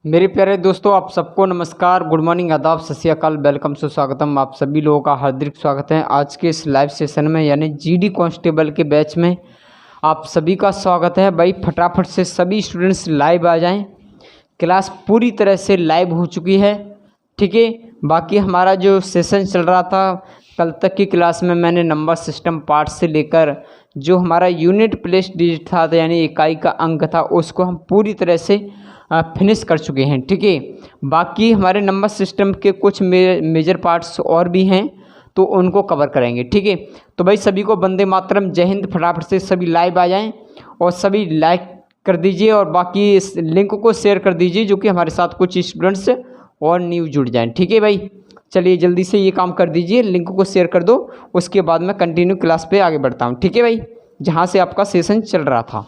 मेरे प्यारे दोस्तों, आप सबको नमस्कार, गुड मॉर्निंग, आदाब, सत श्री अकाल, वेलकम सुस्वागतम। आप सभी लोगों का हार्दिक स्वागत है आज के इस लाइव सेशन में, यानी जीडी कांस्टेबल के बैच में आप सभी का स्वागत है। भाई फटाफट से सभी स्टूडेंट्स लाइव आ जाएं। क्लास पूरी तरह से लाइव हो चुकी है, ठीक है। बाकी हमारा जो सेशन चल रहा था कल तक की क्लास में, मैंने नंबर सिस्टम पार्ट से लेकर जो हमारा यूनिट प्लेस डिजिट था, यानी इकाई का अंक था, उसको हम पूरी तरह से फिनिश कर चुके हैं, ठीक है। बाकी हमारे नंबर सिस्टम के कुछ मेजर पार्ट्स और भी हैं, तो उनको कवर करेंगे, ठीक है। तो भाई सभी को वंदे मातरम, जय हिंद। फटाफट से सभी लाइव आ जाएं और सभी लाइक कर दीजिए और बाकी इस लिंक को शेयर कर दीजिए, जो कि हमारे साथ कुछ स्टूडेंट्स और न्यू जुड़ जाएं, ठीक है भाई। चलिए जल्दी से ये काम कर दीजिए, लिंक को शेयर कर दो, उसके बाद मैं कंटिन्यू क्लास पे आगे बढ़ता हूँ, ठीक है भाई, जहाँ से आपका सेशन चल रहा था,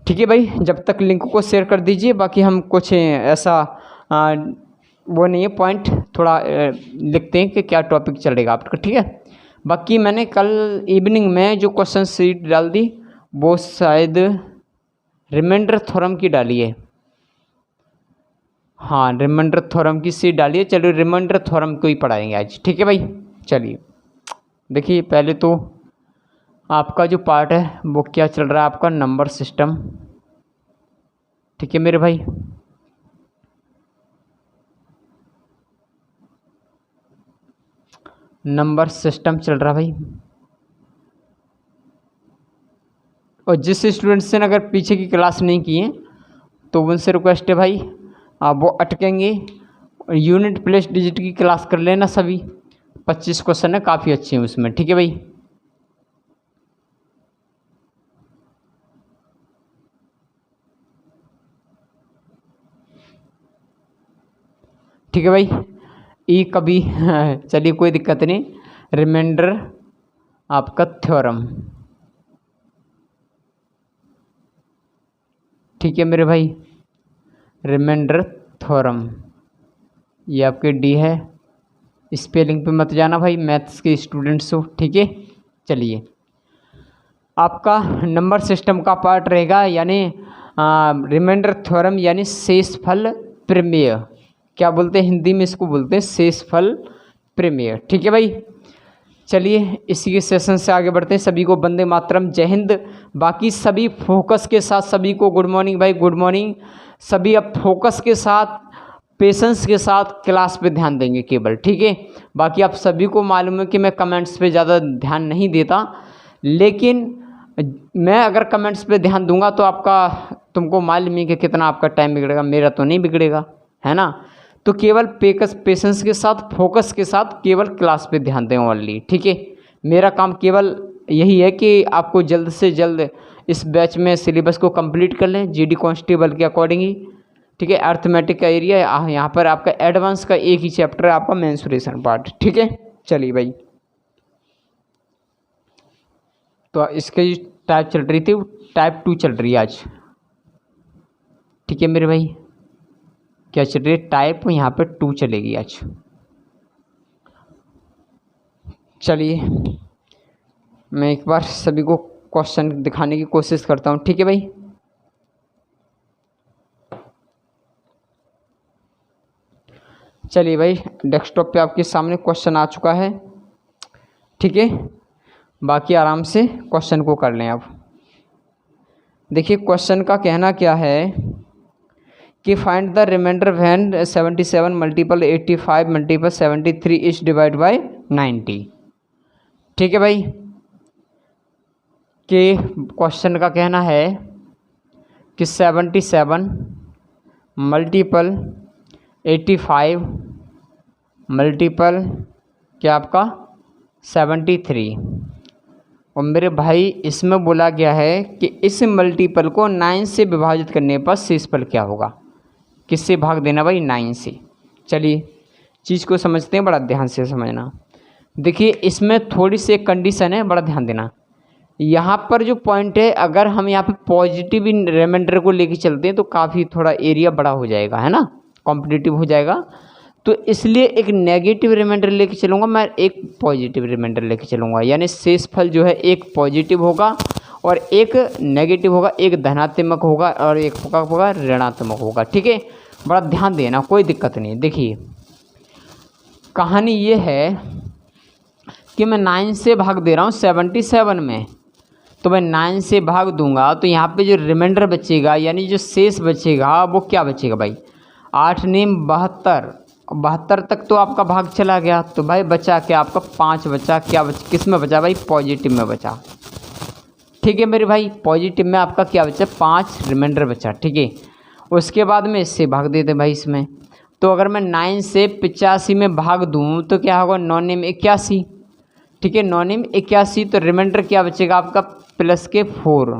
ठीक है भाई। जब तक लिंक को शेयर कर दीजिए, बाकी हम कुछ ऐसा वो नहीं है, पॉइंट थोड़ा लिखते हैं कि क्या टॉपिक चलेगा आपका, ठीक है। बाकी मैंने कल इवनिंग में जो क्वेश्चन शीट डाल दी, वो शायद रिमाइंडर थ्योरम की डाली है। हाँ, रिमाइंडर थ्योरम की शीट डाली है। चलिए रिमाइंडर थ्योरम को ही पढ़ाएंगे आज, ठीक है भाई। चलिए देखिए, पहले तो आपका जो पार्ट है वो क्या चल रहा है, आपका नंबर सिस्टम, ठीक है मेरे भाई। नंबर सिस्टम चल रहा भाई, और जिस स्टूडेंट्स ने अगर पीछे की क्लास नहीं की है तो उनसे रिक्वेस्ट है भाई, आप वो अटकेंगे, यूनिट प्लेस डिजिट की क्लास कर लेना सभी। 25 क्वेश्चन है, काफ़ी अच्छे हैं उसमें, ठीक है भाई। ठीक है भाई, ई कभी चलिए कोई दिक्कत नहीं। रिमाइंडर आपका थ्योरम, ठीक है मेरे भाई। रिमाइंडर थ्योरम ये आपके डी है, स्पेलिंग पे मत जाना भाई, मैथ्स के स्टूडेंट्स हो, ठीक है। चलिए आपका नंबर सिस्टम का पार्ट रहेगा, यानी रिमाइंडर थ्योरम, यानी शेषफल प्रमेय। क्या बोलते हैं हिंदी में, इसको बोलते हैं शेषफल प्रमेय, ठीक है भाई। चलिए इसी के सेशन से आगे बढ़ते हैं। सभी को वंदे मातरम, जय हिंद। बाकी सभी फोकस के साथ, सभी को गुड मॉर्निंग भाई, गुड मॉर्निंग। सभी अब फोकस के साथ, पेशेंस के साथ क्लास पे ध्यान देंगे केवल, ठीक है। बाकी आप सभी को मालूम है कि मैं कमेंट्स पे ज़्यादा ध्यान नहीं देता, लेकिन मैं अगर कमेंट्स पे ध्यान दूंगा तो तुमको मालूम है कि कितना आपका टाइम बिगड़ेगा, मेरा तो नहीं बिगड़ेगा, है ना। तो केवल पेशेंस के साथ, फोकस के साथ केवल क्लास पे ध्यान दें ओनली, ठीक है। मेरा काम केवल यही है कि आपको जल्द से जल्द इस बैच में सिलेबस को कंप्लीट कर लें जीडी कांस्टेबल के अकॉर्डिंग ही, ठीक है। अर्थमेटिक का एरिया यहाँ पर आपका एडवांस का एक ही चैप्टर है, आपका मेंसुरेशन पार्ट, ठीक है। चलिए भाई, तो इसकी टाइप चल रही थी, टाइप 2 चल रही है आज, ठीक है मेरे भाई। क्या चल रही है, टाइप यहाँ पे 2 चलेगी आज। चलिए मैं एक बार सभी को क्वेश्चन दिखाने की कोशिश करता हूँ, ठीक है भाई। चलिए भाई, डेस्कटॉप पे आपके सामने क्वेश्चन आ चुका है, ठीक है। बाकी आराम से क्वेश्चन को कर लें। अब देखिए क्वेश्चन का कहना क्या है कि find the remainder when 77 multiple 85 multiple 73 is divide by 90, ठीक है भाई। कि क्वेश्चन का कहना है कि 77 मल्टीपल 85 मल्टीपल क्या आपका 73, और मेरे भाई इसमें बोला गया है कि इस मल्टीपल को 9 से विभाजित करने पर शेषफल क्या होगा। किससे भाग देना भाई, 9 से। चलिए चीज़ को समझते हैं, बड़ा ध्यान से समझना। देखिए इसमें थोड़ी सी एक कंडीशन है, बड़ा ध्यान देना। यहाँ पर जो पॉइंट है, अगर हम यहाँ पे पॉजिटिव रिमाइंडर को लेके चलते हैं तो काफ़ी थोड़ा एरिया बड़ा हो जाएगा, है ना, कॉम्पिटिटिव हो जाएगा। तो इसलिए एक नेगेटिव रिमाइंडर लेके चलूँगा मैं, एक पॉजिटिव रिमाइंडर लेके चलूँगा, यानी शेषफल जो है एक पॉजिटिव होगा और एक नेगेटिव होगा, एक धनात्मक होगा और एक होगा ऋणात्मक होगा। ठीक है, बड़ा ध्यान देना, कोई दिक्कत नहीं। देखिए कहानी ये है कि मैं 9 से भाग दे रहा हूँ 77 में, तो मैं 9 से भाग दूंगा तो यहाँ पे जो रिमाइंडर बचेगा यानी जो शेष बचेगा वो क्या बचेगा भाई, 8 नेम 72, 72 तक तो आपका भाग चला गया, तो भाई बचा क्या आपका 5 बचा। क्या किस में बचा भाई, पॉजिटिव में बचा। ठीक है मेरे भाई, पॉजिटिव में आपका क्या बचा, 5 रिमाइंडर बचा। ठीक है, उसके बाद में इससे भाग देते भाई इसमें, तो अगर मैं 9 से 85 में भाग दूँ तो क्या होगा, 9 नेम 81। ठीक है, 9 नेम 81, तो रिमाइंडर क्या बचेगा आपका प्लस के 4।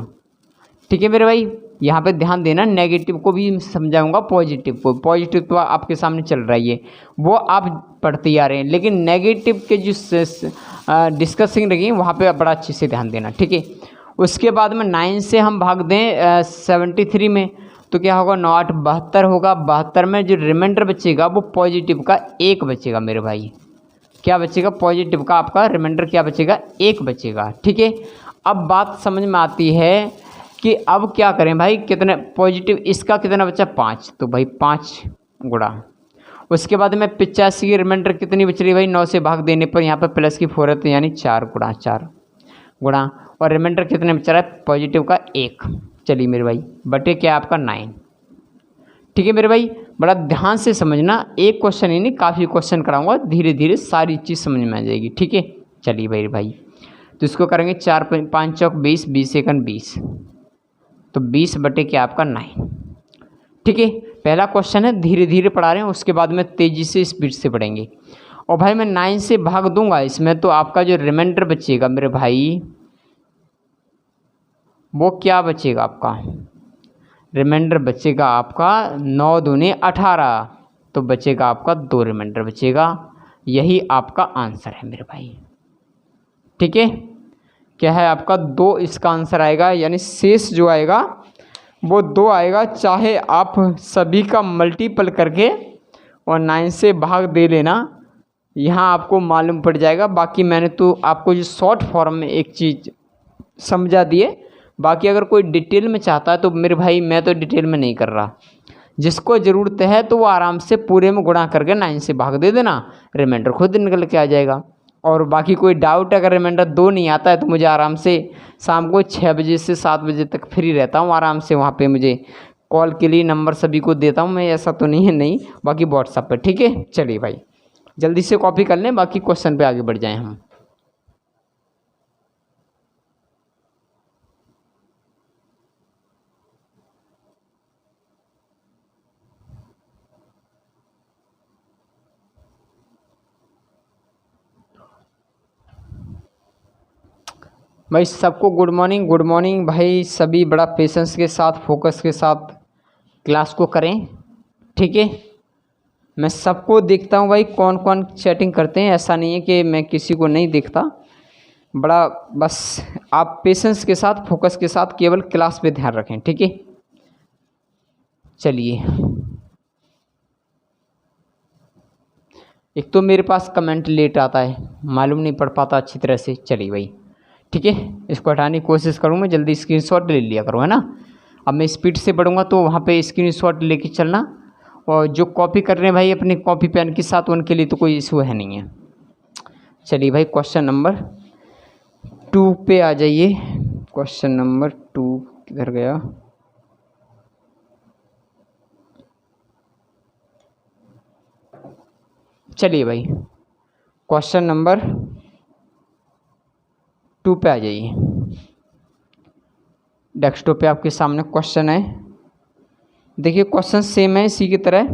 ठीक है मेरे भाई, यहाँ पे ध्यान देना, नेगेटिव को भी समझाऊंगा, पॉजिटिव को। पॉजिटिव तो आपके सामने चल रहा है ये, वो आप पढ़ते आ रहे हैं, लेकिन नेगेटिव के जो डिस्कसिंग रही वहाँ पे बड़ा अच्छे से ध्यान देना। ठीक है, उसके बाद में 9 से हम भाग दें 73 में, तो क्या होगा, 9 8 72 होगा। 72 में जो रिमाइंडर बचेगा वो पॉजिटिव का 1 बचेगा मेरे भाई। क्या बचेगा, पॉजिटिव का आपका रिमाइंडर क्या बचेगा, 1 बचेगा। ठीक है, अब बात समझ में आती है कि अब क्या करें भाई, कितने पॉजिटिव, इसका कितना बचा 5, तो भाई 5 गुणा। उसके बाद में 85 की रिमाइंडर कितनी बच रही भाई, 9 से भाग देने पर यहाँ पर प्लस की 4 है, तो यानी 4 गुणा, 4 गुणा, और रिमाइंडर कितने बच रहा है, पॉजिटिव का 1। चलिए मेरे भाई, बटे क्या आपका 9। ठीक है मेरे भाई, बड़ा ध्यान से समझना, एक क्वेश्चन ही नहीं काफ़ी क्वेश्चन कराऊंगा, धीरे धीरे सारी चीज़ समझ में आ जाएगी। ठीक है, चलिए भाई, तो इसको करेंगे 4 5 चौक 20, 20 एकन 20, तो 20 बटे क्या आपका 9। ठीक है, पहला क्वेश्चन है, धीरे धीरे पढ़ा रहे हैं, उसके बाद में तेज़ी से स्पीड से पढ़ेंगे। और भाई मैं 9 से भाग दूंगा इसमें, तो आपका जो रिमाइंडर बचेगा मेरे भाई, वो क्या बचेगा आपका, रिमाइंडर बचेगा आपका 9 दूनी 18, तो बचेगा आपका 2 रिमाइंडर बचेगा। यही आपका आंसर है मेरे भाई। ठीक है, क्या है आपका 2 इसका आंसर आएगा, यानी शेष जो आएगा वो 2 आएगा, चाहे आप सभी का मल्टीपल करके और 9 से भाग दे लेना, यहाँ आपको मालूम पड़ जाएगा। बाकी मैंने तो आपको जो शॉर्ट फॉर्म में एक चीज़ समझा दिए, बाकी अगर कोई डिटेल में चाहता है तो मेरे भाई मैं तो डिटेल में नहीं कर रहा, जिसको ज़रूरत है तो वो आराम से पूरे में गुणा करके 9 से भाग दे देना, रिमाइंडर खुद निकल के आ जाएगा। और बाकी कोई डाउट अगर रिमाइंडर 2 नहीं आता है तो मुझे आराम से शाम को 6 बजे से 7 बजे तक फ्री रहता हूँ, आराम से वहाँ पे मुझे कॉल के लिए नंबर सभी को देता हूँ मैं, ऐसा तो नहीं है नहीं, बाकी व्हाट्सएप पर। ठीक है, चलिए भाई जल्दी से कॉपी कर लें, बाकी क्वेश्चन पे आगे बढ़ जाएं हम। भाई सबको गुड मॉर्निंग, गुड मॉर्निंग भाई, सभी बड़ा पेशेंस के साथ फोकस के साथ क्लास को करें। ठीक है, मैं सबको देखता हूँ भाई, कौन कौन चैटिंग करते हैं, ऐसा नहीं है कि मैं किसी को नहीं देखता, बड़ा बस आप पेशेंस के साथ फोकस के साथ केवल क्लास पे ध्यान रखें। ठीक है, चलिए एक तो मेरे पास कमेंट लेट आता है, मालूम नहीं पढ़ पाता अच्छी तरह से। चलिए भाई ठीक है, इसको हटाने की कोशिश करूँगा, जल्दी स्क्रीनशॉट ले लिया करूँ, है ना। अब मैं स्पीड से पढ़ूँगा तो वहाँ पे स्क्रीनशॉट लेके चलना, और जो कॉपी कर रहे हैं भाई अपने कॉपी पेन के साथ, उनके लिए तो कोई इशू है नहीं है। चलिए भाई क्वेश्चन नंबर 2 पे आ जाइए। क्वेश्चन नंबर 2 किधर गया, चलिए भाई क्वेश्चन नंबर 2 पे आ जाइए। डेस्कटॉप पे आपके सामने क्वेश्चन है, देखिए क्वेश्चन सेम है इसी की तरह।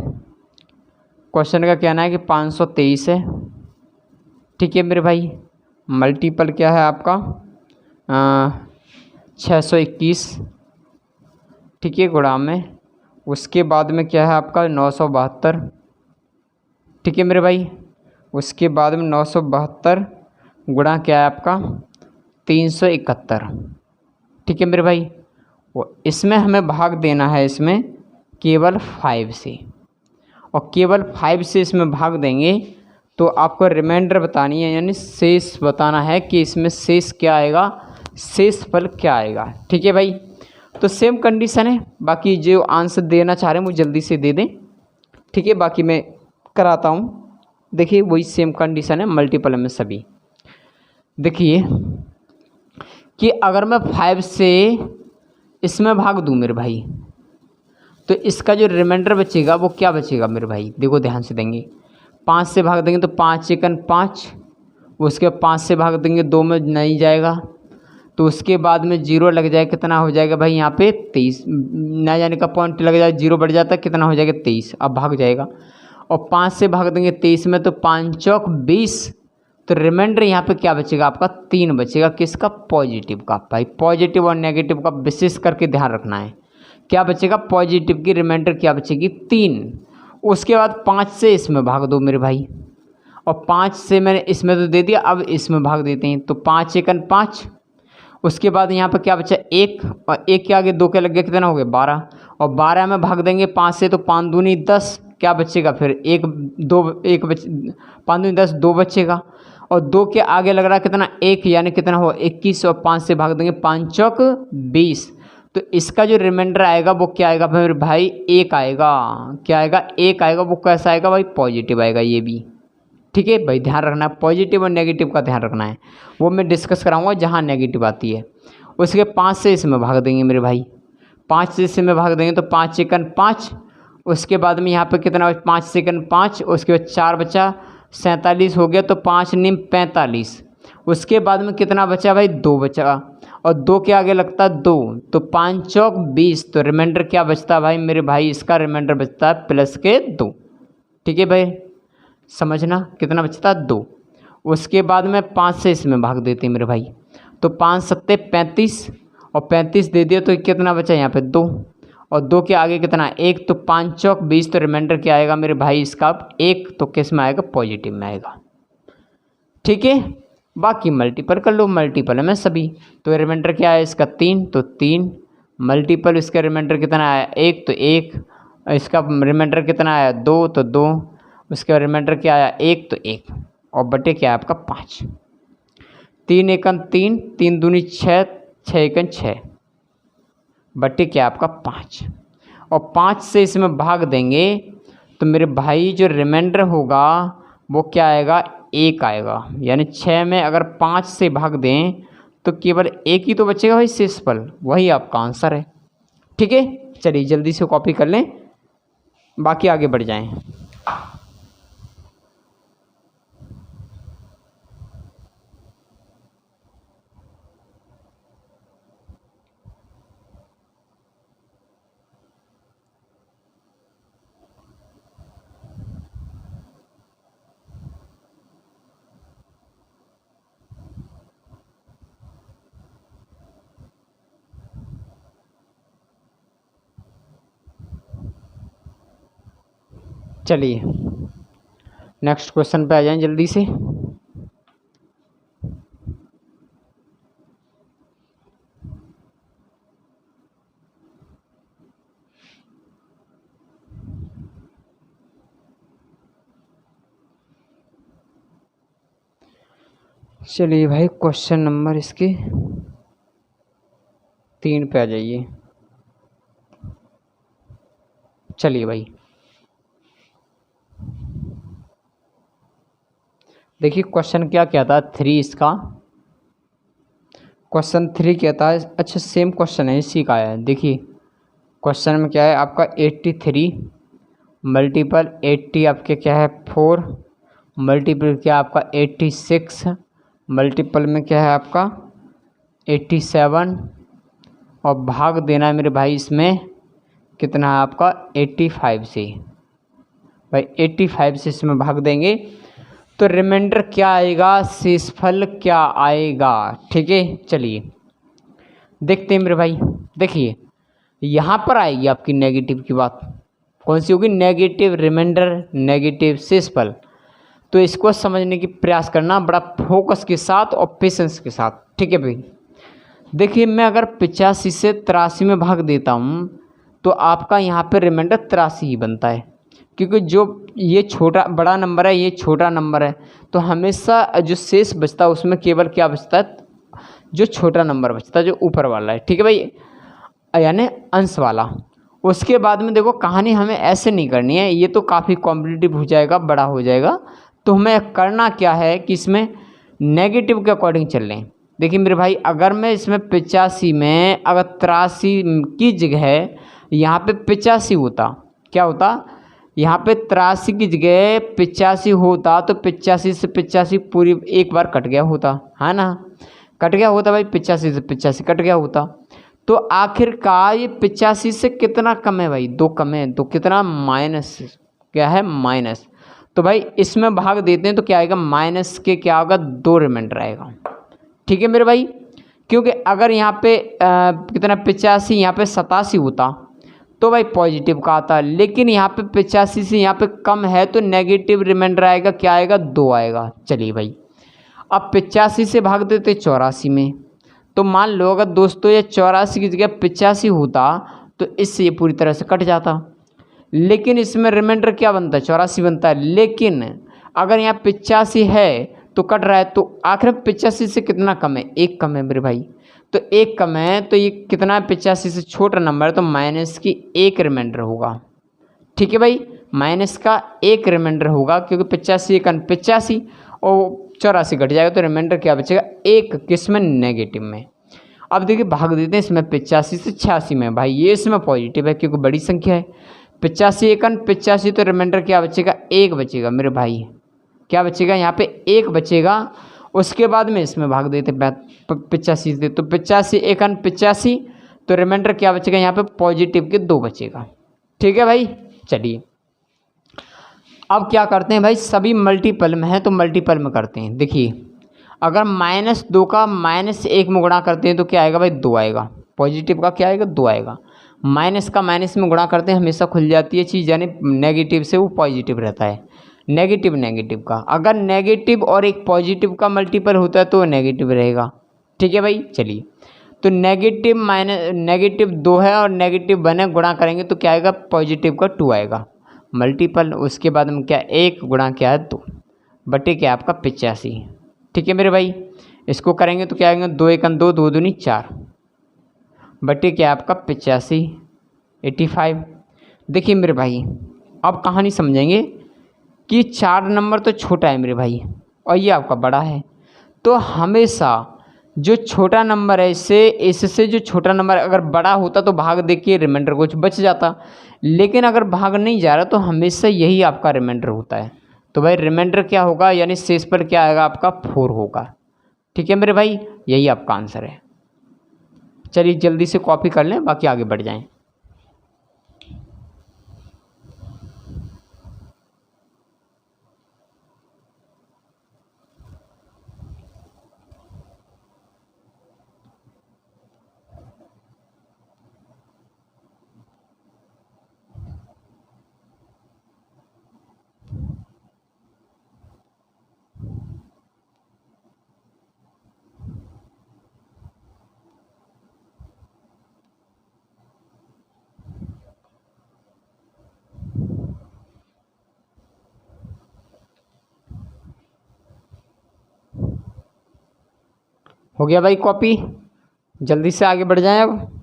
क्वेश्चन का कहना है कि 523 है। ठीक है मेरे भाई, मल्टीपल क्या है आपका 621। ठीक है, गुणा में उसके बाद में क्या है आपका 972। ठीक है मेरे भाई, उसके बाद में 972 गुणा क्या है आपका 371। ठीक है मेरे भाई, वो इसमें हमें भाग देना है इसमें केवल 5 से, और केवल 5 से इसमें भाग देंगे तो आपको रिमाइंडर बतानी है, यानी शेष बताना है कि इसमें शेष क्या आएगा, शेषफल क्या आएगा। ठीक है भाई, तो सेम कंडीशन है, बाकी जो आंसर देना चाह रहे हैं वो जल्दी से दे दें। ठीक है, बाकी मैं कराता हूँ। देखिए वही सेम कंडीशन है मल्टीपल में सभी। देखिए कि अगर मैं 5 से इसमें भाग दूँ मेरे भाई, तो इसका जो रिमाइंडर बचेगा वो क्या बचेगा मेरे भाई, देखो ध्यान से देंगे। 5 से भाग देंगे तो 5 एकन 5, उसके 5 से भाग देंगे 2 में नहीं जाएगा, तो उसके बाद में 0 लग जाए, कितना हो जाएगा भाई यहाँ पे 23, ना जाने का पॉइंट लग जाए, 0 बढ़ जाता है, कितना हो जाएगा 23, अब भाग जाएगा। और 5 से भाग देंगे 23 में तो 5 चौक 20, तो रिमाइंडर यहाँ पे क्या बचेगा आपका 3 बचेगा, किसका, पॉजिटिव का। भाई पॉजिटिव और नेगेटिव का विशेष करके ध्यान रखना है, क्या बचेगा, पॉजिटिव की रिमाइंडर क्या बचेगी 3। उसके बाद 5 से इसमें भाग दो मेरे भाई, और 5 से मैंने इसमें तो दे दिया, अब इसमें भाग देते हैं, तो 5 एकन 5, उसके बाद यहाँ पर क्या बचा 1, और 1 के आगे 2 के लग गया, कितना हो गया 12, और 12 में भाग देंगे 5 से तो 5 दूनी 10, क्या बचेगा फिर 1 2 1 बच 5 दूनी 10, 2 बचेगा, और 2 के आगे लग रहा है कितना 1, यानी कितना हो 21, और 5 से भाग देंगे 5 चौक 20, तो इसका जो रिमाइंडर आएगा वो क्या आएगा मेरे भाई 1 आएगा। क्या आएगा 1 आएगा, वो कैसा आएगा भाई, पॉजिटिव आएगा ये भी। ठीक है भाई, ध्यान रखना है, पॉजिटिव और नेगेटिव का ध्यान रखना है, वो मैं डिस्कस कराऊंगा जहाँ नेगेटिव आती है। उसके 5 से इसमें भाग देंगे मेरे भाई, 5 से इसमें भाग देंगे तो 5 एकन 5, उसके बाद में यहाँ पे कितना 5 से एकन 5, उसके बाद 4 बचा 47 हो गया, तो 5 निम 45, उसके बाद में कितना बचा भाई 2 बचा, और 2 के आगे लगता है 2, तो 5 चौक 20, तो रिमाइंडर क्या बचता है भाई मेरे भाई, इसका रिमाइंडर बचता है प्लस के 2। ठीक है भाई, समझना कितना बचता है 2। उसके बाद में 5 से इसमें भाग देते हैं मेरे भाई, तो 5 सत्ते 35, और 35 दे दिया तो कितना बचा यहाँ पे 2, और 2 के आगे कितना 1, तो 5 चौक 20, तो रिमाइंडर क्या आएगा मेरे भाई इसका 1, तो किस में आएगा, पॉजिटिव में आएगा। ठीक है, बाकी मल्टीपल कर लो, मल्टीपल है में सभी, तो रिमाइंडर क्या है इसका 3, तो 3 मल्टीपल, इसका रिमाइंडर कितना आया 1, तो 1, इसका रिमाइंडर कितना आया 2, तो 2, उसके बाद रिमाइंडर क्या आया 1, तो 1, और बटे क्या है आपका 5, 3 एकन 3, 3 दूनी 6, 6 एकन 6, बटे क्या आपका 5, और 5 से इसमें भाग देंगे तो मेरे भाई जो रिमाइंडर होगा वो क्या आएगा 1 आएगा, यानी 6 में अगर 5 से भाग दें तो केवल 1 ही तो बचेगा भाई शेषफल, वही आपका आंसर है। ठीक है, चलिए जल्दी से कॉपी कर लें, बाकी आगे बढ़ जाएं। चलिए नेक्स्ट क्वेश्चन पे आ जाएं जल्दी से। चलिए भाई क्वेश्चन नंबर इसके 3 पे आ जाइए। चलिए भाई देखिए क्वेश्चन क्या कहता है 3 इसका, क्वेश्चन 3 कहता है, अच्छा सेम क्वेश्चन है इसी का है। देखिए क्वेश्चन में क्या है आपका 83 मल्टीपल 80 आपके क्या है 4, मल्टीपल क्या आपका 86, मल्टीपल में क्या है आपका 87, और भाग देना है मेरे भाई इसमें कितना है आपका 85 से। भाई 85 से इसमें भाग देंगे तो रिमाइंडर क्या आएगा, शेषफल क्या आएगा। ठीक है, चलिए देखते हैं मेरे भाई। देखिए यहाँ पर आएगी आपकी नेगेटिव की बात, कौन सी होगी, नेगेटिव रिमाइंडर, नेगेटिव शेषफल। तो इसको समझने की प्रयास करना बड़ा फोकस के साथ और पेशेंस के साथ। ठीक है भाई, देखिए मैं अगर 85 से 83 में भाग देता हूँ तो आपका यहाँ पे रिमाइंडर 83 ही बनता है, क्योंकि जो ये छोटा बड़ा नंबर है ये छोटा नंबर है, तो हमेशा जो शेष बचता है उसमें केवल क्या बचता है जो छोटा नंबर बचता है, जो ऊपर वाला है, ठीक है भाई, यानी अंश वाला। उसके बाद में देखो कहानी हमें ऐसे नहीं करनी है, ये तो काफ़ी कॉम्पिटिटिव हो जाएगा, बड़ा हो जाएगा। तो हमें करना क्या है कि इसमें नेगेटिव के अकॉर्डिंग चल लें। देखिए मेरे भाई, अगर मैं इसमें 85 में अगर 83 की जगह यहाँ पे 85 होता, क्या होता, यहाँ पे 83 की जगह 85 होता, तो 85 से 85 पूरी एक बार कट गया होता, है ना, कट गया होता भाई, 85 से 85 कट गया होता। तो आखिरकार ये 85 से कितना कम है भाई, 2 कम है, तो कितना, माइनस, क्या है, माइनस। तो भाई इसमें भाग देते हैं तो क्या आएगा, माइनस के क्या होगा, 2 रिमाइंडर आएगा, ठीक है मेरे भाई। क्योंकि अगर यहाँ पे कितना 85, यहाँ पे 87 होता तो भाई पॉजिटिव का आता, लेकिन यहाँ पे 85 से यहाँ पे कम है तो नेगेटिव रिमाइंडर आएगा, क्या आएगा, 2 आएगा। चलिए भाई, अब 85 से भाग देते 84 में, तो मान लो अगर दोस्तों ये 84 की जगह 85 होता तो इससे ये पूरी तरह से कट जाता, लेकिन इसमें रिमाइंडर क्या बनता है, 84 बनता है। लेकिन अगर यहाँ 85 है तो कट रहा है, तो आखिर में 85 से कितना कम है, 1 कम है मेरे भाई, तो 1 कम है, तो ये कितना है, 85 से छोटा नंबर है, तो माइनस की 1 रिमाइंडर होगा, ठीक है भाई, माइनस का 1 रिमाइंडर होगा, क्योंकि 85 1 85 और 84 घट जाएगा, तो रिमाइंडर क्या बचेगा, 1 किस में, नेगेटिव में। अब देखिए भाग देते हैं इसमें 85 से 86 में, भाई ये इसमें पॉजिटिव है क्योंकि बड़ी संख्या है, 85 1 85, तो रिमाइंडर क्या बचेगा, 1 बचेगा मेरे भाई, क्या बचेगा, यहाँ पे 1 बचेगा। उसके बाद में इसमें भाग देते 85 से, तो 85 1 85, तो रिमाइंडर क्या बचेगा, यहाँ पे पॉजिटिव के 2 बचेगा, ठीक है भाई। चलिए अब क्या करते हैं भाई, सभी मल्टीपल में है तो मल्टीपल में करते हैं। देखिए अगर -2 का -1 में गुणा करते हैं तो क्या आएगा भाई, 2 आएगा, पॉजिटिव का क्या आएगा, 2 आएगा। माइनस का माइनस में गुणा करते हैं हमेशा खुल जाती है चीज़, यानी नेगेटिव से वो पॉजिटिव रहता है, नेगेटिव नेगेटिव का, अगर नेगेटिव और एक पॉजिटिव का मल्टीपल होता है तो नेगेटिव रहेगा, ठीक है भाई। चलिए तो नेगेटिव नेगेटिव 2 है और नेगेटिव 1 है, गुणा करेंगे तो क्या आएगा, पॉजिटिव का 2 आएगा मल्टीपल। उसके बाद में क्या, 1 गुणा क्या है, 2 बटे क्या आपका 85, ठीक है मेरे भाई। इसको करेंगे तो क्या आएगा, 2 1 2, 2 दूनी 4 बटे क्या आपका 85 85। देखिए मेरे भाई अब कहानी समझेंगे कि 4 नंबर तो छोटा है मेरे भाई और ये आपका बड़ा है, तो हमेशा जो छोटा नंबर है इससे जो छोटा नंबर अगर बड़ा होता तो भाग दे के रिमाइंडर कुछ बच जाता, लेकिन अगर भाग नहीं जा रहा तो हमेशा यही आपका रिमाइंडर होता है। तो भाई रिमाइंडर क्या होगा, यानी शेष पर क्या आएगा आपका 4 होगा, ठीक है मेरे भाई, यही आपका आंसर है। चलिए जल्दी से कॉपी कर लें, बाकी आगे बढ़ जाएं। हो गया भाई कॉपी, जल्दी से आगे बढ़ जाएं अब।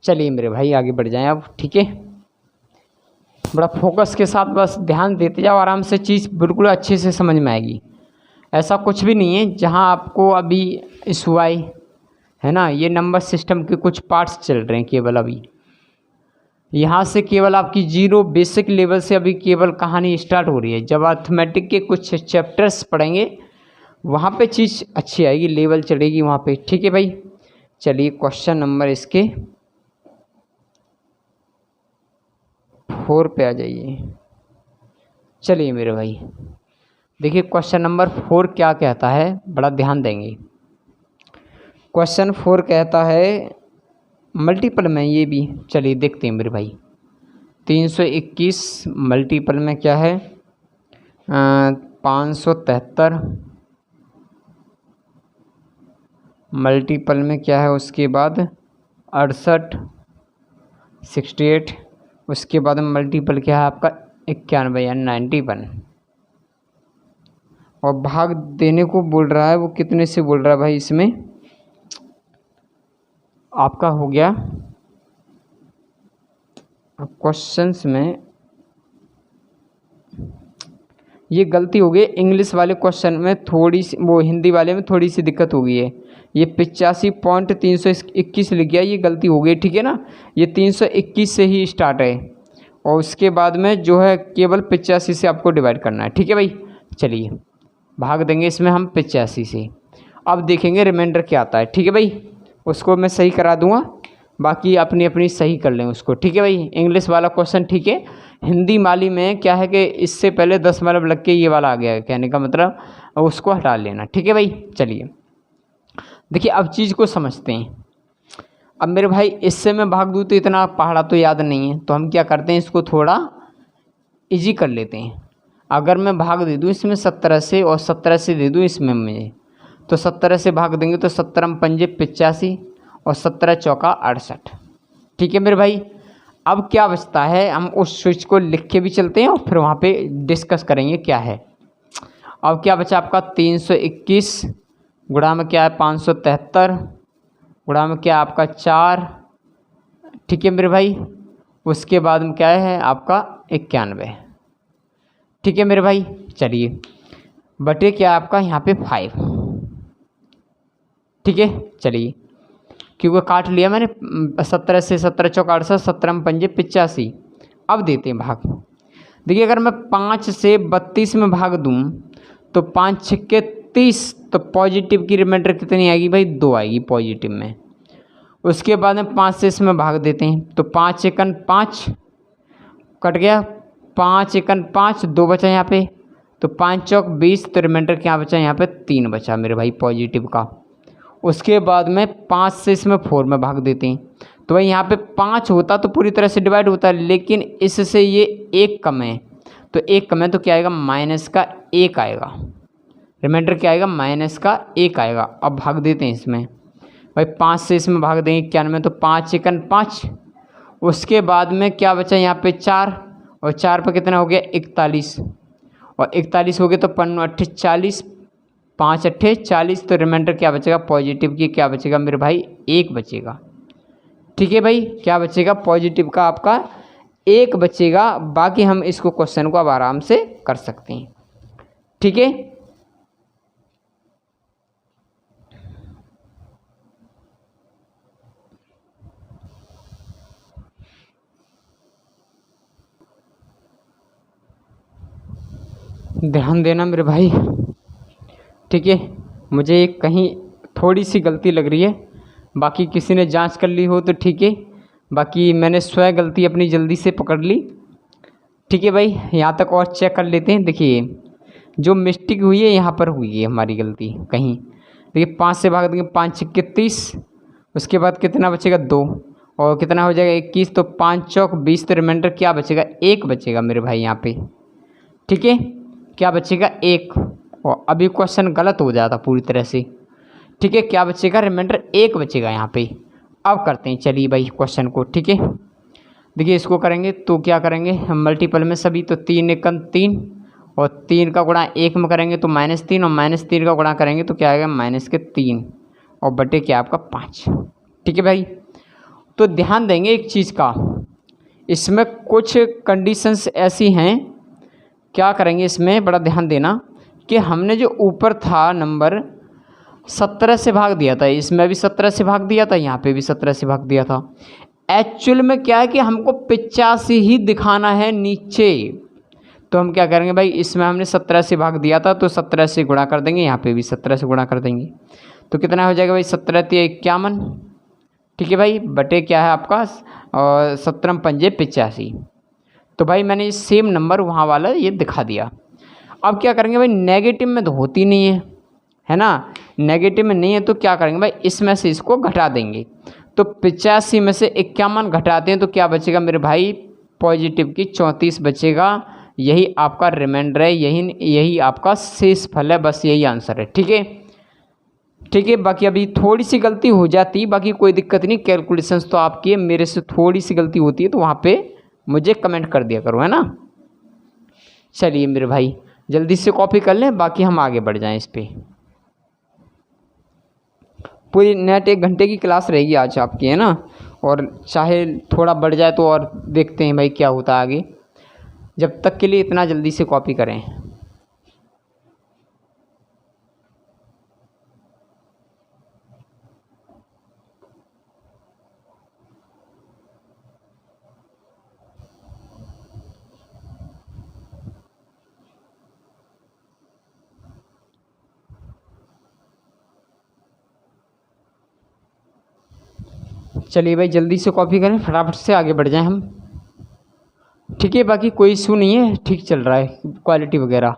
चलिए मेरे भाई आगे बढ़ जाएं अब, ठीक है, बड़ा फोकस के साथ बस ध्यान देते जाओ, आराम से चीज़ बिल्कुल अच्छे से समझ में आएगी। ऐसा कुछ भी नहीं है जहां आपको अभी इशू आई है ना, ये नंबर सिस्टम के कुछ पार्ट्स चल रहे हैं केवल अभी, यहाँ से केवल आपकी 0 बेसिक लेवल से अभी केवल कहानी स्टार्ट हो रही है। जब अर्थमेटिक के कुछ चैप्टर्स पढ़ेंगे वहाँ पे चीज़ अच्छी आएगी, लेवल चढ़ेगी वहाँ पे, ठीक है भाई। चलिए क्वेश्चन नंबर इसके 4 पे आ जाइए। चलिए मेरे भाई देखिए क्वेश्चन नंबर 4 क्या कहता है, बड़ा ध्यान देंगे। क्वेश्चन 4 कहता है मल्टीपल में, ये भी चलिए देखते हैं मेरे भाई। 321 मल्टीपल में क्या है, 573 मल्टीपल में क्या है, उसके बाद 68 68, उसके बाद मल्टीपल क्या है आपका 91 यानी 91। और भाग देने को बोल रहा है, वो कितने से बोल रहा है भाई? इसमें आपका हो गया क्वेश्चंस में ये गलती हो गई। इंग्लिश वाले क्वेश्चन में थोड़ी सी, वो हिंदी वाले में थोड़ी सी दिक्कत हो गई है। ये 85.321 लिख गया, ये गलती हो गई, ठीक है ना। ये 321 से ही स्टार्ट है और उसके बाद में जो है केवल 85 से आपको डिवाइड करना है, ठीक है भाई। चलिए भाग देंगे इसमें हम 85 से। अब देखेंगे रिमाइंडर क्या आता है, ठीक है भाई। उसको मैं सही करा दूंगा, बाकी अपनी अपनी सही कर लें उसको, ठीक है भाई। इंग्लिश वाला क्वेश्चन ठीक है। हिंदी माली में क्या है कि इससे पहले 10 मतलब लग के ये वाला आ गया है, कहने का मतलब उसको हटा लेना, ठीक है भाई। चलिए देखिए अब चीज़ को समझते हैं। अब मेरे भाई इससे मैं भाग दूँ तो इतना पहाड़ा तो याद नहीं है, तो हम क्या करते हैं, इसको थोड़ा इजी कर लेते हैं। अगर मैं भाग दे दूँ इसमें 17 से और 17 से दे दूँ इसमें मुझे, तो 17 से भाग देंगे तो 17 पंजे 85 और 17 चौका 68, ठीक है मेरे भाई। अब क्या बचता है, हम उस स्विच को लिख के भी चलते हैं और फिर वहाँ पे डिस्कस करेंगे क्या है। अब क्या बचा आपका 321 गुणा में क्या है 573 गुणा में क्या आपका 4, ठीक है मेरे भाई। उसके बाद में क्या है आपका 91, ठीक है मेरे भाई। चलिए बटे क्या आपका यहाँ पे 5, ठीक है। चलिए क्योंकि काट लिया मैंने 17 से, 17 चौका 68, 17 पंजे 85। अब देते हैं भाग। देखिए अगर मैं 5 से 32 में भाग दूं तो 5 छक्के 30, तो पॉजिटिव की रिमाइंडर कितनी आएगी भाई? 2 आएगी पॉजिटिव में। उसके बाद में 5 से इसमें भाग देते हैं तो 5 एकन 5 कट गया, 5 एकन 5, 2 बचा यहाँ पे, तो 5 चौक 20, तो रिमाइंडर क्या बचा यहाँ पे? 3 बचा मेरे भाई पॉजिटिव का। उसके बाद में 5 से इसमें 4 में भाग देते हैं तो भाई यहाँ पे 5 होता तो पूरी तरह से डिवाइड होता, लेकिन इससे ये 1 कम है, तो 1 कम है तो क्या आएगा? माइनस का 1 आएगा। रिमाइंडर क्या आएगा? माइनस का 1 आएगा। अब भाग देते हैं इसमें भाई, 5 से इसमें भाग देंगे 91, तो 5 एकन 5। उसके बाद में क्या बचा यहाँ पे? 4, और 4 पर कितना हो गया? 41, और 41 हो गया तो 5 अट्ठे 40, 5 अट्ठे 40, तो रिमाइंडर क्या बचेगा? पॉजिटिव की क्या बचेगा मेरे भाई? 1 बचेगा, ठीक है भाई। क्या बचेगा? पॉजिटिव का आपका 1 बचेगा। बाकी हम इसको क्वेश्चन को अब आराम से कर सकते हैं, ठीक है। ध्यान देना मेरे भाई, ठीक है। मुझे कहीं थोड़ी सी गलती लग रही है, बाकी किसी ने जांच कर ली हो तो ठीक है, बाकी मैंने स्वयं गलती अपनी जल्दी से पकड़ ली, ठीक है भाई। यहाँ तक और चेक कर लेते हैं। देखिए जो मिस्टेक हुई है यहाँ पर हुई है हमारी गलती कहीं। देखिए 5 से भाग देंगे 5 छक्के 30, उसके बाद कितना बचेगा? 2, और कितना हो जाएगा? 21, तो 5 चौक 20, तो रिमाइंडर क्या बचेगा? 1 बचेगा मेरे भाई यहाँ पे, ठीक है। क्या बचेगा? 1। और अभी क्वेश्चन गलत हो जाता पूरी तरह से, ठीक है। क्या बचेगा? रिमाइंडर 1 बचेगा यहाँ पे। अब करते हैं चलिए भाई क्वेश्चन को, ठीक है। देखिए इसको करेंगे तो क्या करेंगे हम? मल्टीपल में सभी, तो 3 एकम 3, और 3 का गुणा 1 में करेंगे तो -3, और -3 का गुणा करेंगे तो क्या आएगा? -3, और बटे क्या आपका 5, ठीक है भाई। तो ध्यान देंगे एक चीज़ का, इसमें कुछ कंडीशंस ऐसी हैं, क्या करेंगे इसमें बड़ा ध्यान देना कि हमने जो ऊपर था नंबर 17 से भाग दिया था, इसमें भी 17 से भाग दिया था, यहाँ पे भी 17 से भाग दिया था। एक्चुअल में क्या है कि हमको 85 ही दिखाना है नीचे, तो हम क्या करेंगे भाई, इसमें हमने 17 से भाग दिया था तो 17 से गुणा कर देंगे, यहाँ पे भी 17 से गुणा कर देंगे, तो कितना हो जाएगा भाई? 17 × 51, ठीक है भाई, बटे क्या है आपका? और 17 पंजे 85। तो भाई मैंने सेम नंबर वहाँ वाला ये दिखा दिया। अब क्या करेंगे भाई? नेगेटिव में तो होती नहीं है ना, नेगेटिव में नहीं है तो क्या करेंगे भाई? इसमें से इसको घटा देंगे, तो 85 में से 51 घटाते हैं तो क्या बचेगा मेरे भाई? पॉजिटिव की 34 बचेगा। यही आपका रिमाइंडर है, यही आपका शेष फल है, बस यही आंसर है, ठीक है, ठीक है। बाकी अभी थोड़ी सी गलती हो जाती, बाकी कोई दिक्कत नहीं, कैलकुलेशंस तो आपकी है, मेरे से थोड़ी सी गलती होती है तो वहाँ पे मुझे कमेंट कर दिया करो, है ना। चलिए मेरे भाई जल्दी से कॉपी कर लें, बाकी हम आगे बढ़ जाएं इस पे। पूरी नेट 1 घंटे की क्लास रहेगी आज आपकी, है ना। और चाहे थोड़ा बढ़ जाए तो और देखते हैं भाई क्या होता है आगे। जब तक के लिए इतना जल्दी से कॉपी करें। चलिए भाई जल्दी से कॉपी करें, फटाफट से आगे बढ़ जाएं हम। ठीक है, बाकी कोई इशू नहीं है, ठीक चल रहा है क्वालिटी वगैरह।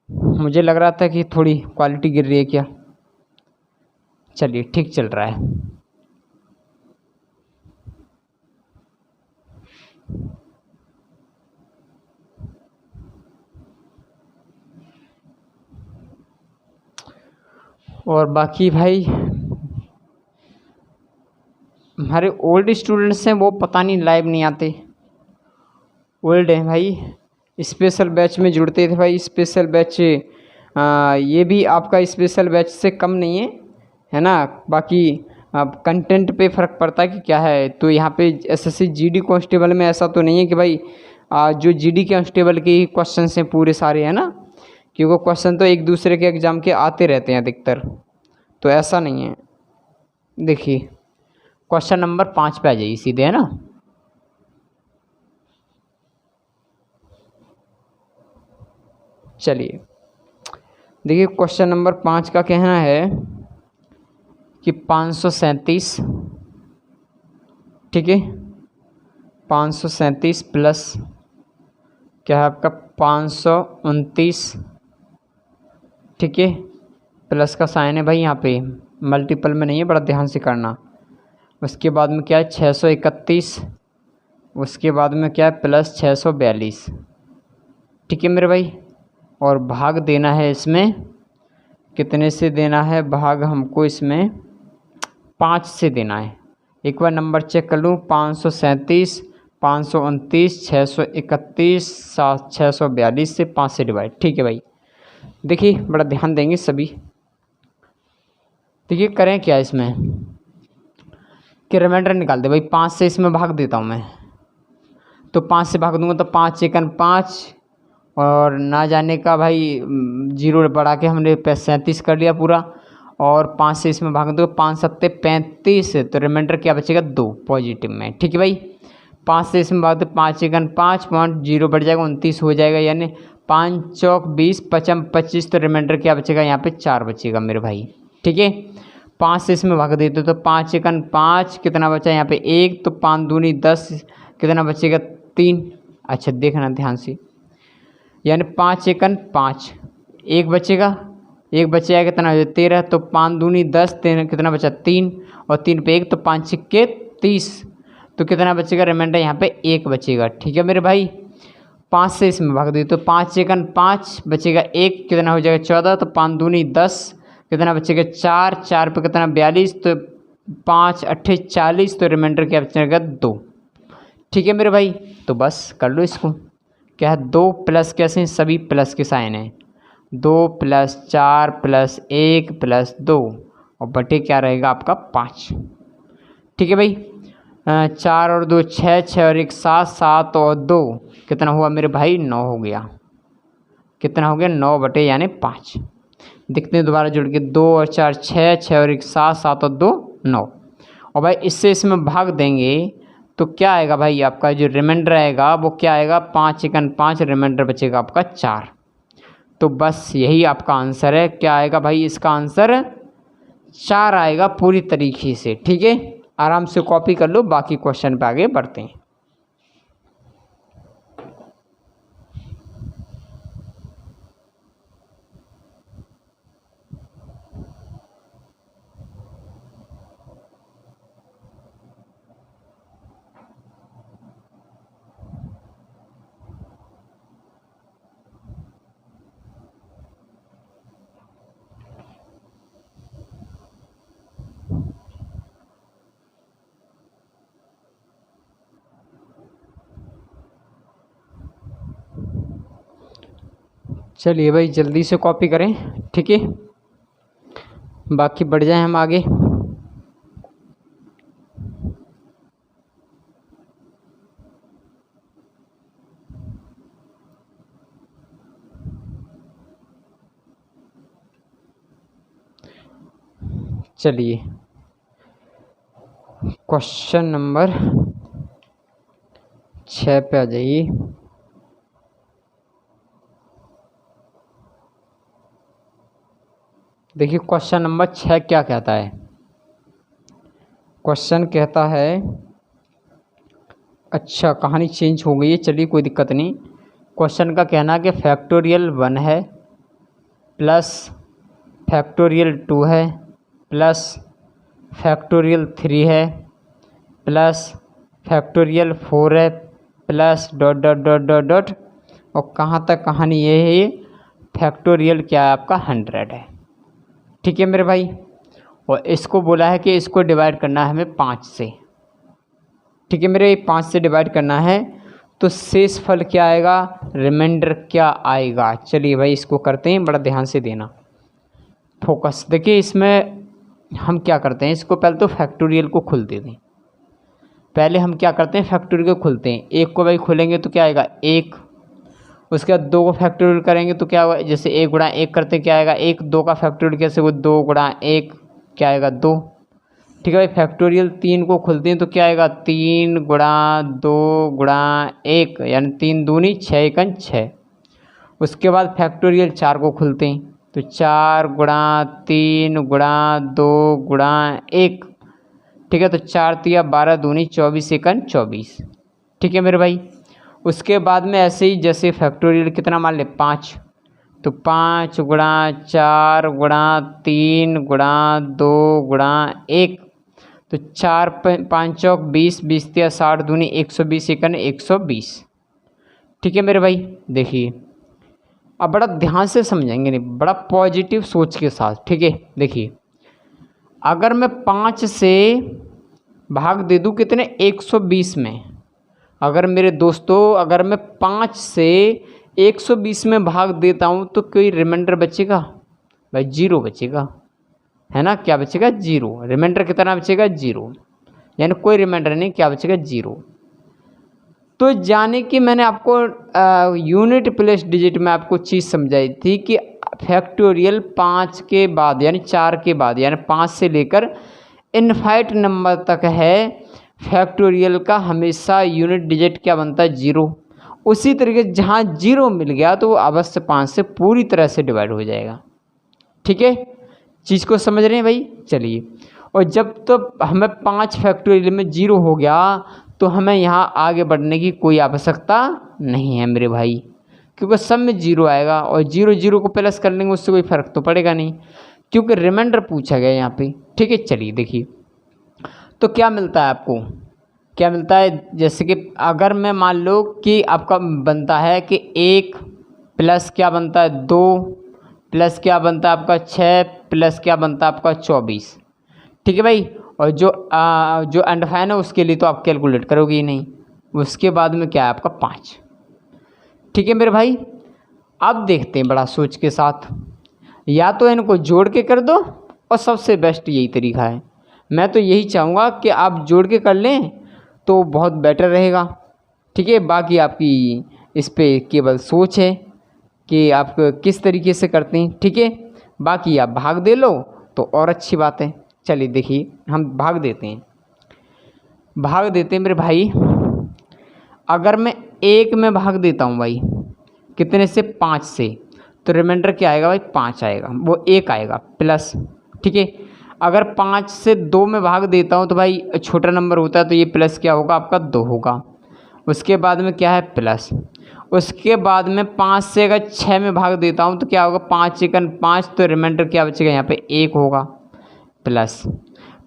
मुझे लग रहा था कि थोड़ी क्वालिटी गिर रही है क्या। चलिए ठीक चल रहा है। और बाकी भाई हमारे ओल्ड स्टूडेंट्स हैं, वो पता नहीं लाइव नहीं आते। ओल्ड हैं भाई, स्पेशल बैच में जुड़ते थे भाई। स्पेशल बैच ये भी आपका स्पेशल बैच से कम नहीं है ना। बाकी अब कंटेंट पे फ़र्क पड़ता है कि क्या है। तो यहाँ पे एसएससी जीडी कांस्टेबल में ऐसा तो नहीं है कि भाई जो जीडी कांस्टेबल के ही क्वेश्चन हैं पूरे सारे, है ना। क्योंकि क्वेश्चन तो एक दूसरे के एग्ज़ाम के आते रहते हैं अधिकतर, तो ऐसा नहीं है। देखिए क्वेश्चन नंबर 5 पे आ जाइए सीधे, है ना। चलिए देखिए क्वेश्चन नंबर 5 का कहना है कि 537, ठीक है, 537 प्लस क्या है आपका 529, ठीक है। प्लस का साइन है भाई यहाँ पे, मल्टीपल में नहीं है, बड़ा ध्यान से करना। उसके बाद में क्या है 631, उसके बाद में क्या है प्लस 642, ठीक है मेरे भाई। और भाग देना है इसमें, कितने से देना है भाग हमको इसमें 5 से देना है। एक बार नंबर चेक कर लूँ, 537, 529, 631, 642 से 5 से डिवाइड, ठीक है भाई। देखिए बड़ा ध्यान देंगे सभी। देखिए करें क्या इसमें कि रिमाइंडर निकाल दे भाई। 5 से इसमें भाग देता हूँ मैं, तो 5 से भाग दूंगा तो 5 एकन 5, और ना जाने का भाई 0 बढ़ा के हमने 37 कर लिया पूरा। और 5 से इसमें भाग दो, 5 सत्ते 35, तो रिमाइंडर क्या बचेगा 2 पॉजिटिव में, ठीक है भाई। 5 से इसमें भाग दो, 5 एकन 5, पॉइंट 0 बढ़ जाएगा 29 हो जाएगा, यानी 5 चौक 20, 5 25, तो रिमाइंडर क्या बचेगा यहाँ पे 4 बचेगा मेरे भाई, ठीक है। 5 से इसमें भाग देते तो 5 एकन 5, कितना बचा यहाँ पे 1, तो 5 दूनी 10, कितना बचेगा 3। अच्छा देखना ध्यान से, यानी 5 एकन 5, एक बचेगा, एक बचेगा कितना 13, तो 5 दूनी 10, 13 कितना बचा 3, और 3 पे 1, तो 5 छिक्के 30, तो कितना बचेगा रिमाइंडर यहाँ पे 1 बचेगा, ठीक है मेरे भाई। 5 से इसमें भाग दे तो 5 एकन 5 बचेगा 1, कितना हो जाएगा 14, तो 5 दूनी 10, कितना बचेगा 4, 4 पे कितना 42, तो 5 अट्ठे 40, तो रिमाइंडर क्या बचेगा 2, ठीक है मेरे भाई। तो बस कर लो इसको, क्या है 2 प्लस कैसे सभी प्लस के साइन हैं, 2 प्लस 4 प्लस 1 प्लस 2, और बटे क्या रहेगा आपका 5, ठीक है भाई। 4 और 2 6, 6 और 1 7, 7 और 2 कितना हुआ मेरे भाई 9 हो गया, कितना हो गया 9 बटे यानी 5। दिखते हैं दोबारा जुड़ के, 2 और 4 6, 6 और 1 7, 7 और 2 9, और भाई इससे इसमें भाग देंगे तो क्या आएगा भाई आपका जो रिमाइंडर आएगा वो क्या आएगा 5 एकन 5, रिमाइंडर बचेगा आपका 4। तो बस यही आपका आंसर है। क्या आएगा भाई इसका आंसर 4 आएगा पूरी तरीके से, ठीक है। आराम से कॉपी कर लो, बाकी क्वेश्चन पे आगे बढ़ते हैं। चलिए भाई जल्दी से कॉपी करें, ठीक है, बाकी बढ़ जाए हम आगे। चलिए क्वेश्चन नंबर 6 पे आ जाइए। देखिए क्वेश्चन नंबर 6 क्या कहता है। क्वेश्चन कहता है, अच्छा कहानी चेंज हो गई है, चलिए कोई दिक्कत नहीं। क्वेश्चन का कहना है कि फैक्टोरियल 1 है प्लस फैक्टोरियल 2 है प्लस फैक्टोरियल 3 है प्लस फैक्टोरियल 4 है plus dot dot dot dot dot, और कहाँ तक कहानी ये है, ये फैक्टोरियल क्या है आपका 100 है, ठीक है मेरे भाई। और इसको बोला है कि इसको डिवाइड करना है हमें 5 से, ठीक है मेरे, 5 से डिवाइड करना है तो शेष फल क्या आएगा, रिमाइंडर क्या आएगा। चलिए भाई इसको करते हैं, बड़ा ध्यान से देना, फोकस। देखिए इसमें हम क्या करते हैं, इसको पहले तो फैक्टोरियल को खोल देते हैं। पहले हम क्या करते हैं, फैक्टोरियल को खोलते हैं। 1 को भाई खोलेंगे तो क्या आएगा 1, उसके बाद 2 को फैक्टोरियल करेंगे तो क्या होगा, जैसे 1 गुणा 1 करते क्या आएगा 1, 2 का फैक्टोरियल कैसे, वो 2 गुणा 1 क्या आएगा 2, ठीक है भाई। फैक्टोरियल 3 को खोलते हैं तो क्या आएगा 3 गुणा 2 गुणा 1, यानी 3 दूनी 6 एकन 6। उसके बाद फैक्टोरियल 4 को खोलते हैं तो 4 गुणा 3 गुणा 2 गुणा 1, ठीक है, तो 4 तिया 12 दूनी 24 एकन 24, ठीक है मेरे भाई। उसके बाद में ऐसे ही जैसे फैक्टोरियल कितना मान ले 5, तो 5 गुणा 4 गुणा 3 गुणा 2 गुणा 1, तो 4 5 चौक 20, 20 तिया 60 दूनी 120 एकन 120, ठीक है मेरे भाई। देखिए अब बड़ा ध्यान से समझेंगे, नहीं बड़ा पॉजिटिव सोच के साथ, ठीक है। देखिए अगर मैं 5 से भाग दे दूं कितने 120 में, अगर मेरे दोस्तों अगर मैं 5 से 120 में भाग देता हूं तो कोई रिमाइंडर बचेगा भाई, 0 बचेगा, है ना। क्या बचेगा 0, रिमाइंडर कितना बचेगा 0, यानी कोई रिमाइंडर नहीं, क्या बचेगा 0। तो जाने कि मैंने आपको यूनिट प्लेस डिजिट में आपको चीज़ समझाई थी कि फैक्टोरियल 5 के बाद यानी 4 के बाद यानी 5 से लेकर इनफाइट नंबर तक है, फैक्टोरियल का हमेशा यूनिट डिजिट क्या बनता है 0। उसी तरीके जहाँ 0 मिल गया तो वो अवश्य 5 से पूरी तरह से डिवाइड हो जाएगा, ठीक है। चीज़ को समझ रहे हैं भाई। चलिए, और जब तो हमें 5 फैक्टोरियल में 0 हो गया तो हमें यहाँ आगे बढ़ने की कोई आवश्यकता नहीं है मेरे भाई, क्योंकि सब में 0 आएगा और 0 0 को प्लस कर लेंगे उससे कोई फ़र्क तो पड़ेगा नहीं, क्योंकि रिमाइंडर पूछा गया यहाँ पे, ठीक है। चलिए देखिए तो क्या मिलता है आपको, क्या मिलता है, जैसे कि अगर मैं मान लो कि आपका बनता है कि 1 प्लस क्या बनता है 2 प्लस क्या बनता है आपका 6 प्लस क्या बनता है आपका 24, ठीक है भाई। और जो अंडफाइन है उसके लिए तो आप कैलकुलेट करोगे ही नहीं, उसके बाद में क्या है आपका 5, ठीक है मेरे भाई। अब देखते हैं बड़ा सोच के साथ, या तो इनको जोड़ के कर दो और सबसे बेस्ट यही तरीका है, मैं तो यही चाहूँगा कि आप जोड़ के कर लें तो बहुत बेटर रहेगा, ठीक है। बाकी आपकी इस पे केवल सोच है कि आप किस तरीके से करते हैं, ठीक है। बाकी आप भाग दे लो तो और अच्छी बात है। चलिए देखिए हम भाग देते हैं, भाग देते हैं मेरे भाई। अगर मैं 1 में भाग देता हूँ भाई कितने से 5 से, तो रिमाइंडर क्या आएगा भाई 5 आएगा, वो 1 आएगा प्लस, ठीक है। अगर 5 से 2 में भाग देता हूँ तो भाई छोटा नंबर होता है तो ये प्लस क्या होगा आपका 2 होगा, उसके बाद में क्या है प्लस। उसके बाद में 5 से अगर 6 में भाग देता हूँ तो क्या होगा 5 एकन 5, तो रिमाइंडर क्या बचेगा यहाँ पे 1 होगा प्लस।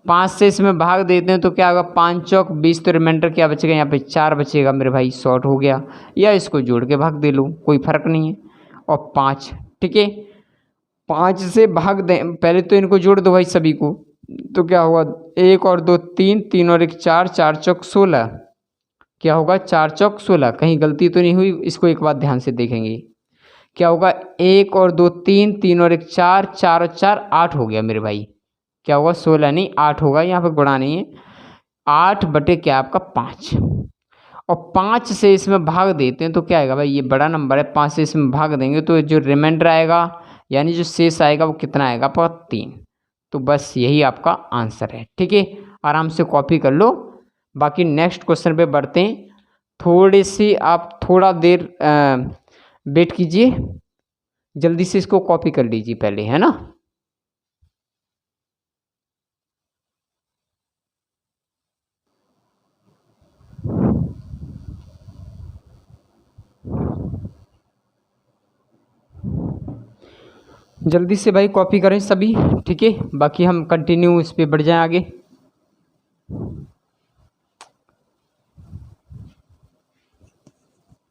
5 से इसमें भाग देते हैं तो क्या होगा 5 चौक 20, तो रिमाइंडर क्या बचेगा यहाँ पे 4 बचेगा मेरे भाई, शॉर्ट हो गया, या इसको जोड़ के भाग दे लो कोई फ़र्क नहीं है। और 5, ठीक है, 5 से भाग दें, पहले तो इनको जोड़ दो भाई सभी को, तो क्या होगा 1 और 2 3, 3 और 1 4, 4 चौक 16, क्या होगा 4 चौक 16। कहीं गलती तो नहीं हुई, इसको एक बार ध्यान से देखेंगे क्या होगा, 1 और 2 3, 3 और 1 4, 4 और 4 8 हो गया मेरे भाई। क्या होगा, 16 नहीं 8 होगा, यहाँ पे गुणा नहीं है। 8 बटे क्या आपका 5, और 5 से इसमें भाग देते हैं तो क्या आएगा भाई, ये बड़ा नंबर है, 5 से इसमें भाग देंगे तो जो रिमाइंडर आएगा यानी जो शेष आएगा वो कितना आएगा आपका 3। तो बस यही आपका आंसर है। ठीक है, आराम से कॉपी कर लो। बाकी नेक्स्ट क्वेश्चन पे बढ़ते हैं। थोड़ी सी आप थोड़ा देर वेट कीजिए, जल्दी से इसको कॉपी कर लीजिए पहले, है ना। जल्दी से भाई कॉपी करें सभी। ठीक है, बाकी हम कंटिन्यू इस पे बढ़ जाएं आगे।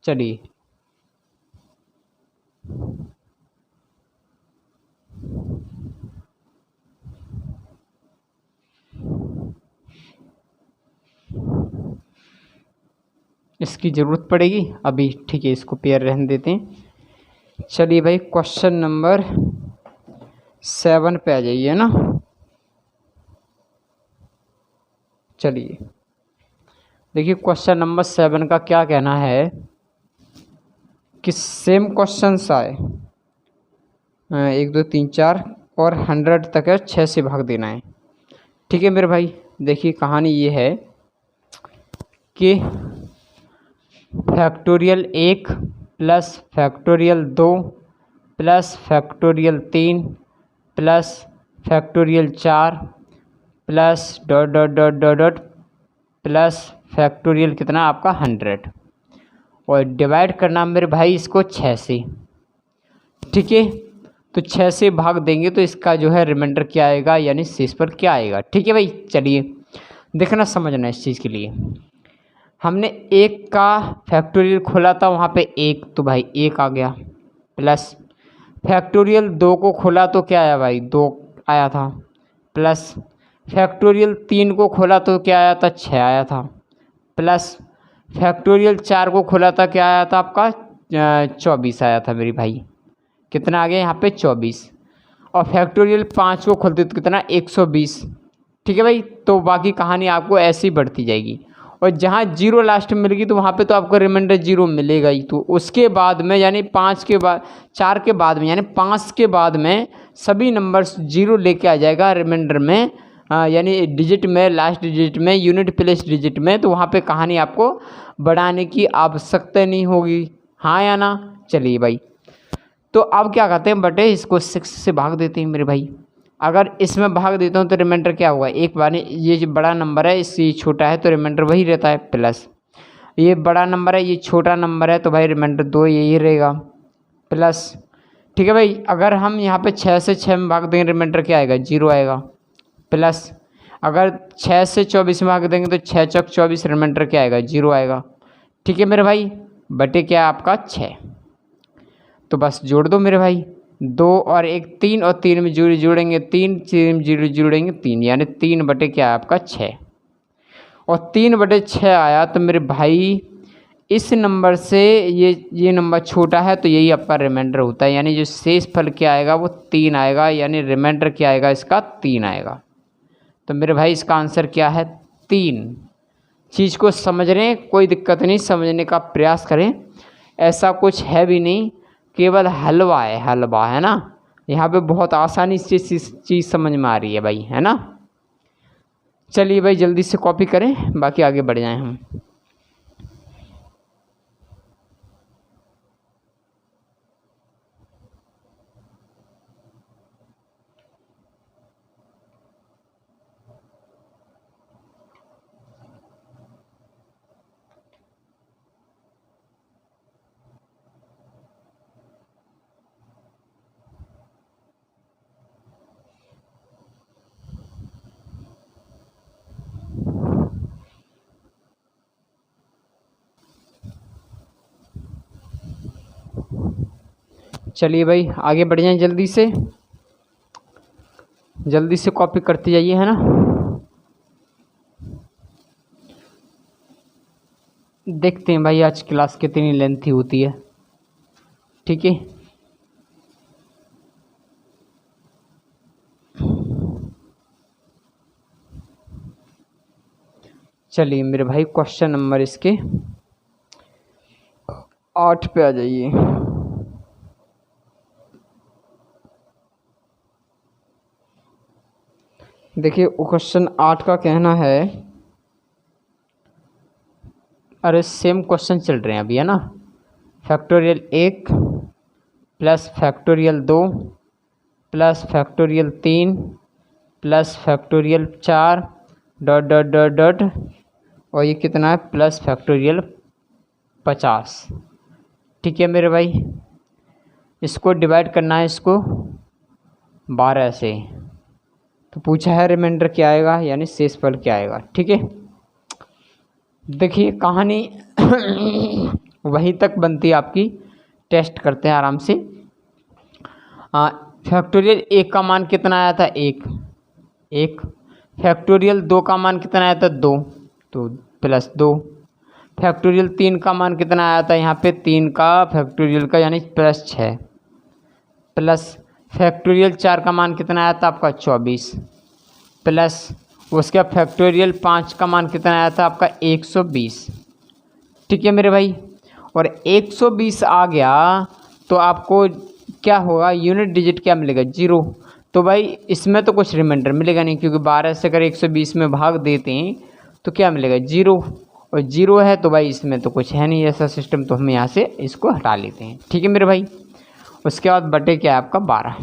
चलिए, इसकी ज़रूरत पड़ेगी अभी। ठीक है, इसको पेयर रहने देते हैं। चलिए भाई, क्वेश्चन नंबर 7 पे आ जाइए ना। चलिए देखिए, क्वेश्चन नंबर 7 का क्या कहना है कि सेम क्वेश्चन आए 1 2 3 4 और 100 तक है, 6 से भाग देना है। ठीक है मेरे भाई, देखिए कहानी ये है कि factorial 1 plus factorial 2 plus factorial 3 plus factorial 4 plus dot dot dot dot dot plus factorial कितना आपका 100, और डिवाइड करना मेरे भाई इसको 6 से। ठीक है, तो 6 से भाग देंगे तो इसका जो है रिमाइंडर क्या आएगा, यानी शेष पर क्या आएगा। ठीक है भाई, चलिए देखना समझना इस चीज़ के लिए। हमने 1 का फैक्टोरियल खोला था, वहाँ पे 1, तो भाई 1 आ गया, प्लस फैक्टोरियल 2 को खोला तो क्या आया भाई, 2 आया था, प्लस फैक्टोरियल 3 को खोला तो क्या आया था, 6 आया था, प्लस फैक्टोरियल 4 को खोला था, क्या आया था आपका 24 आया था मेरी भाई। कितना आ गया यहाँ पे 24, और फैक्टोरियल 5 को खोलते तो कितना 120। ठीक है भाई, तो बाकी कहानी आपको ऐसे ही बढ़ती जाएगी, और जहाँ 0 लास्ट में मिलेगी तो वहाँ पे तो आपको रिमाइंडर 0 मिलेगा ही। तो उसके बाद में यानी 5 के बाद 4 के बाद में यानी 5 के बाद में सभी नंबर्स 0 लेके आ जाएगा रिमाइंडर में, यानी डिजिट में, लास्ट डिजिट में, यूनिट प्लेस डिजिट में। तो वहाँ पे कहानी आपको बढ़ाने की आवश्यकता नहीं होगी, हाँ या ना। चलिए भाई, तो अब क्या करते हैं, बटे इसको 6 से भाग देते हैं मेरे भाई। अगर इसमें भाग देता हूँ तो रिमाइंडर क्या होगा, एक बार ये जो बड़ा नंबर है इससे छोटा है तो रिमाइंडर वही रहता है, प्लस ये बड़ा नंबर है ये छोटा नंबर है तो भाई रिमाइंडर 2 यही रहेगा, प्लस। ठीक है भाई, अगर हम यहाँ पे 6 से 6 में भाग देंगे रिमाइंडर क्या आएगा, 0 आएगा, प्लस अगर 6 से 24 में भाग देंगे तो 6 चौक 24, रिमाइंडर क्या आएगा, 0 आएगा। ठीक है मेरे भाई, बटे क्या आपका 6, तो बस जोड़ दो मेरे भाई, 2 और 1 3, और 3 में जोड़ेंगे 3, 3 जोड़ेंगे 3, यानी 3 बटे क्या आपका 6, और 3 बटे 6 आया तो मेरे भाई इस नंबर से ये नंबर छोटा है तो यही आपका रिमाइंडर होता है, यानी जो शेष फल क्या आएगा वो 3 आएगा, यानी रिमाइंडर क्या आएगा इसका 3 आएगा। तो मेरे भाई इसका आंसर क्या है 3। चीज़ को समझ रहे हैं, कोई दिक्कत नहीं, समझने का प्रयास करें, ऐसा कुछ है भी नहीं, केवल हलवा है, हलवा है ना। यहाँ पे बहुत आसानी से चीज़ समझ में आ रही है भाई, है ना। चलिए भाई जल्दी से कॉपी करें, बाकी आगे बढ़ जाएं हम। चलिए भाई आगे बढ़ जाएं, जल्दी से कॉपी करते जाइए, है ना। देखते हैं भाई आज क्लास कितनी लेंथी होती है। ठीक है, चलिए मेरे भाई क्वेश्चन नंबर इसके 8 पे आ जाइए। देखिए क्वेश्चन 8 का कहना है, अरे सेम क्वेश्चन चल रहे हैं अभी, है ना। Factorial 1 plus factorial 2 plus factorial 3 plus factorial 4 dot dot dot dot, और ये कितना है प्लस फैक्टोरियल 50। ठीक है मेरे भाई, इसको डिवाइड करना है इसको 12 से, तो पूछा है रिमाइंडर क्या आएगा यानी शेषफल क्या आएगा। ठीक है, देखिए कहानी वहीं तक बनती है आपकी, टेस्ट करते हैं आराम से। फैक्टोरियल 1 का मान कितना आया था 1। फैक्टोरियल 2 का मान कितना आया था 2, तो प्लस 2। फैक्टोरियल 3 का मान कितना आया था यहाँ पे 3 का फैक्टोरियल का यानी प्लस 6, प्लस फैक्टोरियल 4 का मान कितना आया था आपका 24, प्लस उसके फैक्टोरियल 5 का मान कितना आया था आपका 120। ठीक है मेरे भाई, और 120 आ गया तो आपको क्या होगा, यूनिट डिजिट क्या मिलेगा 0। तो भाई इसमें तो कुछ रिमाइंडर मिलेगा नहीं, क्योंकि 12 से अगर 120 में भाग देते हैं तो क्या मिलेगा 0, और 0 है तो भाई इसमें तो कुछ है नहीं ऐसा सिस्टम, तो हम यहाँ से इसको हटा लेते हैं। ठीक है मेरे भाई, उसके बाद बटे क्या है आपका 12।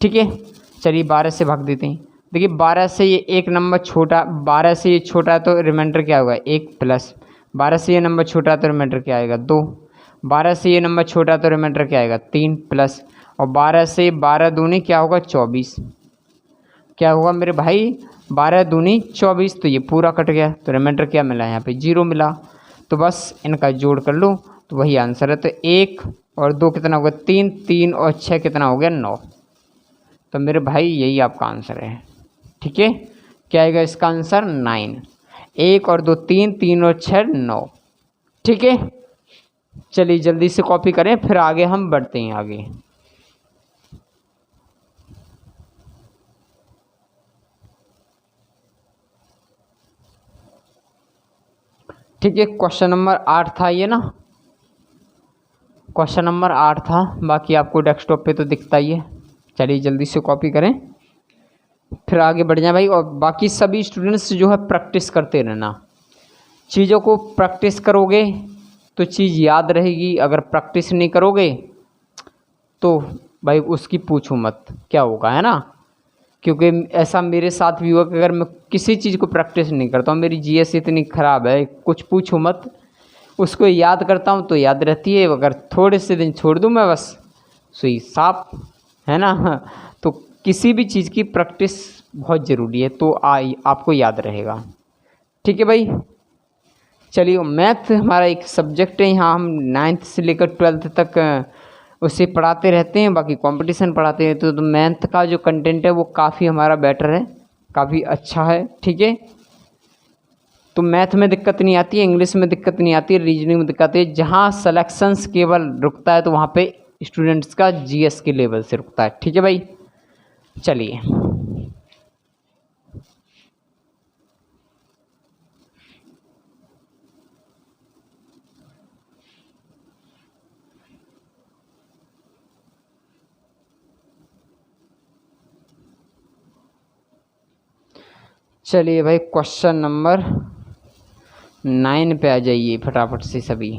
ठीक है, चलिए 12 से भाग देते हैं। देखिए 12 से ये एक नंबर छोटा, 12 से ये छोटा है तो रिमाइंडर क्या होगा 1 प्लस, 12 से ये नंबर छोटा है तो रिमाइंडर क्या आएगा 2, 12 से ये नंबर छोटा है तो रिमाइंडर क्या आएगा 3 प्लस, और 12 से 12 दूनी क्या होगा 24। क्या होगा मेरे भाई 12 दूनी 24, तो ये पूरा कट गया, तो रिमाइंडर क्या मिला यहाँ पे 0 मिला। तो बस इनका जोड़ कर लो तो वही आंसर है। तो 1 और 2 कितना होगा 3, 3 और 6 कितना हो गया 9। तो मेरे भाई यही आपका आंसर है। ठीक है, क्या आएगा इसका आंसर 9। 1 और 2 3, 3 और 6 9। ठीक है, चलिए जल्दी से कॉपी करें फिर आगे हम बढ़ते हैं आगे। ठीक है, क्वेश्चन नंबर 8 था ये ना, क्वेश्चन नंबर 8 था, बाकी आपको डेस्कटॉप पे तो दिखता ही है। चलिए जल्दी से कॉपी करें फिर आगे बढ़ जाए भाई। और बाकी सभी स्टूडेंट्स जो है प्रैक्टिस करते रहना, चीज़ों को प्रैक्टिस करोगे तो चीज़ याद रहेगी, अगर प्रैक्टिस नहीं करोगे तो भाई उसकी पूछो मत क्या होगा, है ना। क्योंकि ऐसा मेरे साथ भी हुआ कि अगर मैं किसी चीज़ को प्रैक्टिस नहीं करता हूँ, मेरी जीएस इतनी ख़राब है कुछ पूछो मत, उसको याद करता हूँ तो याद रहती है, अगर थोड़े से दिन छोड़ दूँ मैं बस सुई साफ, है ना। तो किसी भी चीज़ की प्रैक्टिस बहुत ज़रूरी है, तो आपको याद रहेगा। ठीक है भाई, चलिए मैथ हमारा एक सब्जेक्ट है, यहाँ हम 9th से लेकर 12th तक उसे पढ़ाते रहते हैं, बाकी कंपटीशन पढ़ाते हैं। तो मैथ का जो कंटेंट है वो काफ़ी हमारा बेटर है, काफ़ी अच्छा है। ठीक है, तो मैथ में दिक्कत नहीं आती है, इंग्लिश में दिक्कत नहीं आती है, रीजनिंग में दिक्कत आती है। जहाँ सिलेक्शंस केवल रुकता है तो वहाँ पे स्टूडेंट्स का जीएस के लेवल से रुकता है। ठीक है भाई, चलिए चलिए भाई क्वेश्चन नंबर 9 पे आ जाइए फटाफट से सभी।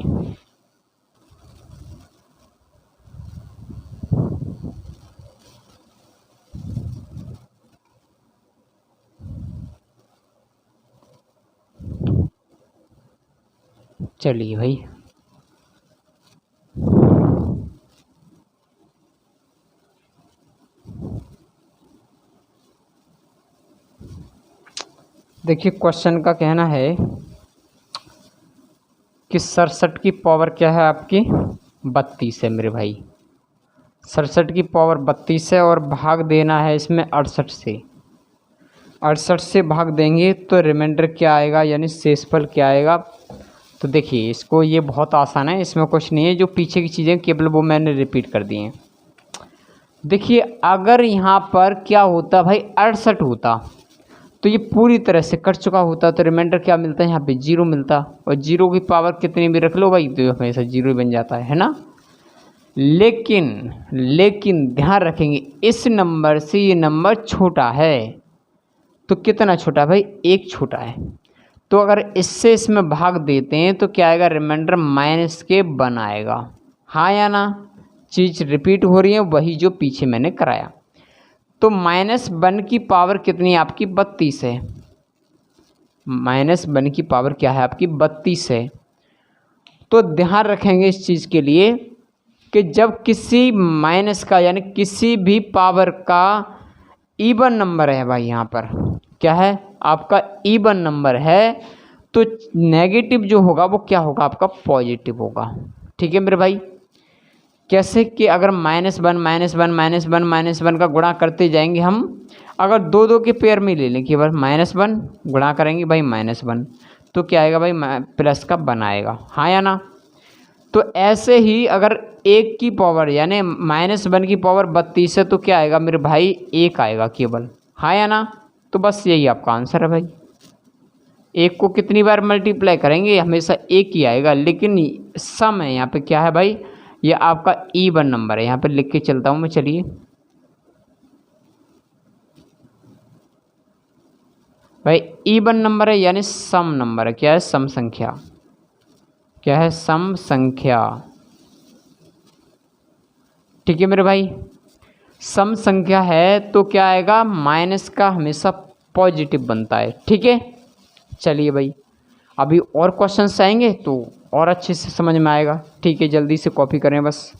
चलिए भाई देखिए क्वेश्चन का कहना है कि 67 की पावर क्या है आपकी 32 है मेरे भाई। 67 की पावर 32 है और भाग देना है इसमें 68 से। 68 से भाग देंगे तो रिमाइंडर क्या आएगा यानी शेषफल क्या आएगा। तो देखिए इसको, ये बहुत आसान है, इसमें कुछ नहीं है, जो पीछे की चीज़ें केवल वो मैंने रिपीट कर दी हैं। देखिए अगर यहाँ पर क्या होता भाई 68 होता तो ये पूरी तरह से कट चुका होता तो रिमाइंडर क्या मिलता है, यहाँ पे 0 मिलता, और 0 की पावर कितनी भी रख लो भाई तो हमेशा 0 ही बन जाता है ना। लेकिन ध्यान रखेंगे इस नंबर से ये नंबर छोटा है, तो कितना छोटा है भाई, 1 छोटा है। तो अगर इससे इसमें भाग देते हैं तो क्या आएगा, रिमाइंडर माइनस के 1 आएगा। हाँ या ना, चीज़ रिपीट हो रही है वही जो पीछे मैंने कराया। तो -1 की पावर कितनी है आपकी, 32 है। -1 की पावर क्या है आपकी, 32 है। तो ध्यान रखेंगे इस चीज़ के लिए कि जब किसी माइनस का यानी किसी भी पावर का इवन नंबर है भाई, यहाँ पर क्या है आपका इवन नंबर है, तो नेगेटिव जो होगा वो क्या होगा आपका, पॉजिटिव होगा। ठीक है मेरे भाई, कैसे कि अगर -1 का गुणा करते जाएंगे हम, अगर 2 के पेयर में ले लें कि बस -1 गुणा करेंगे भाई -1, तो क्या आएगा भाई, प्लस का 1 आएगा। हाँ या ना। तो ऐसे ही अगर 1 की पावर यानी -1 की पावर 32 है तो क्या आएगा मेरे भाई, 1 आएगा केवल। हाँ या ना। तो बस यही आपका आंसर है भाई। 1 को कितनी बार मल्टीप्लाई करेंगे, हमेशा 1 ही आएगा। लेकिन सम है यहाँ पे क्या है भाई, ये आपका इवन नंबर है। यहाँ पे लिख के चलता हूँ मैं, चलिए भाई इवन नंबर है यानी सम नंबर है। क्या है, सम संख्या। क्या है, सम संख्या। ठीक है मेरे भाई, सम संख्या है तो क्या आएगा, माइनस का हमेशा पॉजिटिव बनता है। ठीक है, चलिए भाई अभी और क्वेश्चंस आएंगे तो और अच्छे से समझ में आएगा। ठीक है, जल्दी से कॉपी करें बस।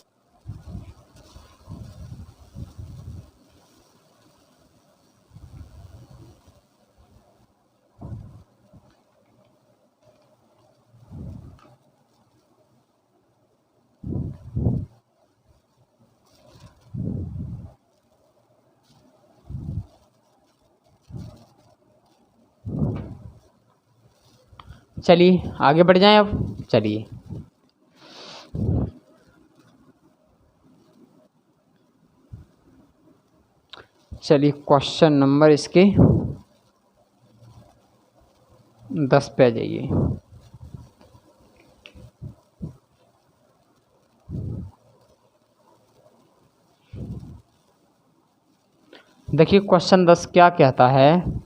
चलिए आगे बढ़ जाएं अब। चलिए क्वेश्चन नंबर इसके 10 पे आ जाइए। देखिए क्वेश्चन 10 क्या कहता है,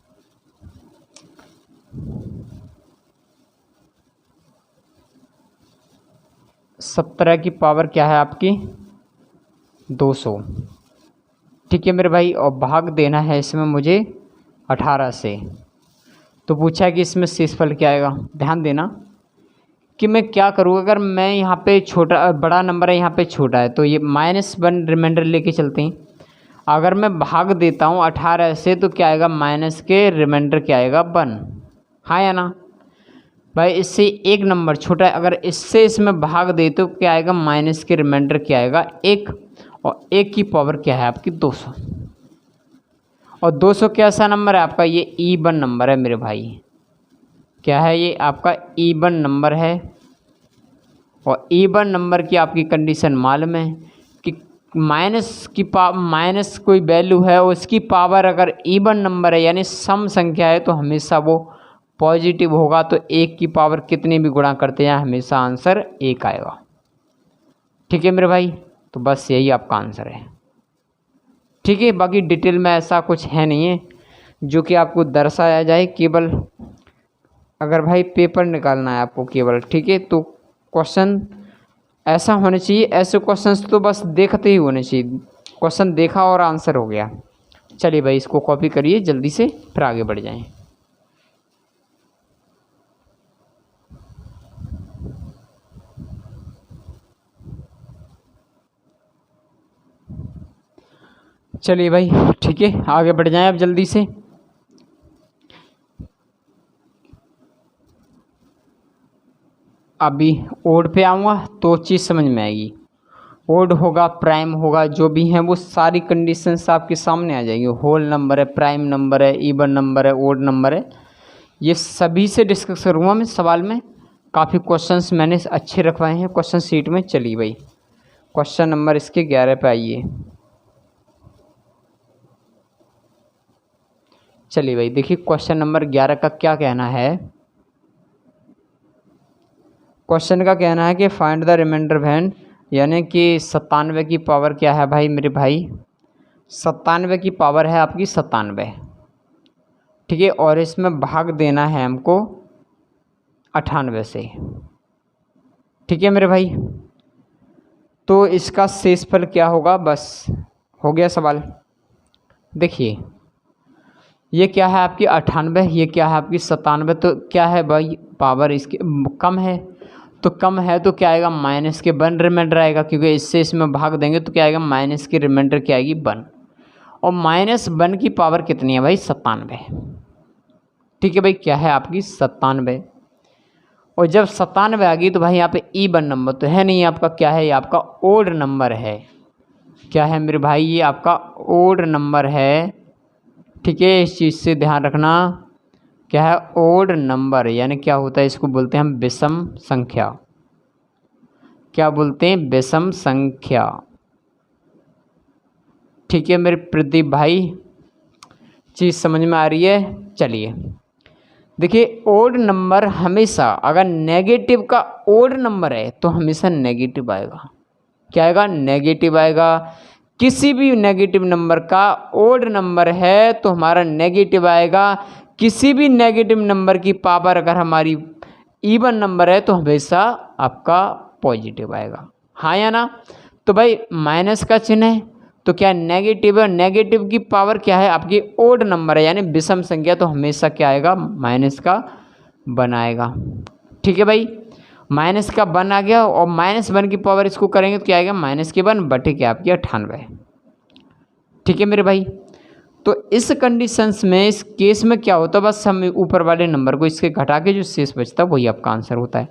सत्रह की पावर क्या है आपकी, 200। ठीक है मेरे भाई, और भाग देना है इसमें मुझे 18 से। तो पूछा है कि इसमें शेषफल क्या आएगा। ध्यान देना कि मैं क्या करूँ, अगर मैं यहाँ पे छोटा बड़ा नंबर है, यहाँ पे छोटा है, तो ये -1 रिमाइंडर लेके चलते हैं। अगर मैं भाग देता हूँ 18 से तो क्या आएगा, माइनस के रिमाइंडर क्या आएगा, 1। हाँ या ना भाई, इससे एक नंबर छोटा है, अगर इससे इसमें भाग दे तो क्या आएगा, माइनस के रिमाइंडर क्या आएगा, 1। और 1 की पावर क्या है आपकी, 200। और 200 कैसा नंबर है आपका, ये इवन नंबर है मेरे भाई। क्या है, ये आपका इवन नंबर है। और इवन नंबर की आपकी कंडीशन मालूम है कि माइनस कोई वैल्यू है, उसकी पावर अगर इवन नंबर है यानी सम संख्या है तो हमेशा वो पॉजिटिव होगा। तो 1 की पावर कितनी भी गुणा करते हैं हमेशा आंसर 1 आएगा। ठीक है मेरे भाई, तो बस यही आपका आंसर है। ठीक है, बाकी डिटेल में ऐसा कुछ है नहीं है जो कि आपको दर्शाया जाए, केवल अगर भाई पेपर निकालना है आपको केवल। ठीक है, तो क्वेश्चन ऐसा होने चाहिए, ऐसे क्वेश्चंस तो बस देखते ही होने चाहिए। क्वेश्चन देखा और आंसर हो गया। चलिए भाई इसको कॉपी करिए जल्दी से, फिर आगे बढ़ जाएं। चलिए भाई ठीक है, आगे बढ़ जाएं अब जल्दी से। अभी ओड पे आऊँगा तो चीज़ समझ में आएगी। ओड होगा, प्राइम होगा, जो भी हैं वो सारी कंडीशंस आपके सामने आ जाएंगी। होल नंबर है, प्राइम नंबर है, इवन नंबर है, ओड नंबर है, ये सभी से डिस्कस करूँगा मैं सवाल में। काफ़ी क्वेश्चंस मैंने अच्छे रखवाए हैं क्वेश्चन शीट में। चलिए भाई क्वेश्चन नंबर इसके 11 पे आइए। चलिए भाई देखिए क्वेश्चन नंबर 11 का क्या कहना है। क्वेश्चन का कहना है कि फाइंड द रिमाइंडर वैन, यानी कि 97 की पावर क्या है भाई मेरे भाई, 97 की पावर है आपकी 97, ठीक है, और इसमें भाग देना है हमको 98 से, ठीक है मेरे भाई। तो इसका शेषफल क्या होगा, बस हो गया सवाल। देखिए ये क्या है आपकी 98, ये क्या है आपकी 97, तो क्या है भाई पावर इसकी कम है, तो कम है तो क्या आएगा माइनस के 1 रिमाइंडर आएगा, क्योंकि इससे इसमें भाग देंगे तो क्या आएगा माइनस की रिमाइंडर क्या आएगी 1, और -1 की पावर कितनी है भाई 97, ठीक है भाई, क्या है आपकी 97। और जब 97 आ गई तो भाई यहाँ पे इवन नंबर तो है नहीं आपका, क्या है ये आपका ओड नंबर है, क्या है मेरे भाई ये आपका ओड नंबर है, ठीक है, इस चीज़ से ध्यान रखना, क्या है ओड नंबर, यानी क्या होता है इसको बोलते हैं हम विषम संख्या, क्या बोलते हैं विषम संख्या, ठीक है मेरे प्रदीप भाई, चीज़ समझ में आ रही है। चलिए देखिए ओड नंबर हमेशा, अगर नेगेटिव का ओड नंबर है तो हमेशा नेगेटिव आएगा, क्या आएगा नेगेटिव आएगा, किसी भी नेगेटिव नंबर का ओड नंबर है तो हमारा नेगेटिव आएगा, किसी भी नेगेटिव नंबर की पावर अगर हमारी इवन नंबर है तो हमेशा आपका पॉजिटिव आएगा, हाँ या ना। तो भाई माइनस का चिन्ह है तो क्या नेगेटिव है, नेगेटिव की पावर क्या है आपकी ओड नंबर है यानी विषम संख्या, तो हमेशा क्या आएगा माइनस का 1 आएगा, ठीक है भाई, माइनस का 1 आ गया, और -1 की पावर इसको करेंगे तो क्या आएगा -1 बटे क्या आपकी 98, ठीक है मेरे भाई। तो इस कंडीशंस में इस केस में क्या होता है, बस हम ऊपर वाले नंबर को इसके घटा के जो शेष बचता है वही आपका आंसर होता है।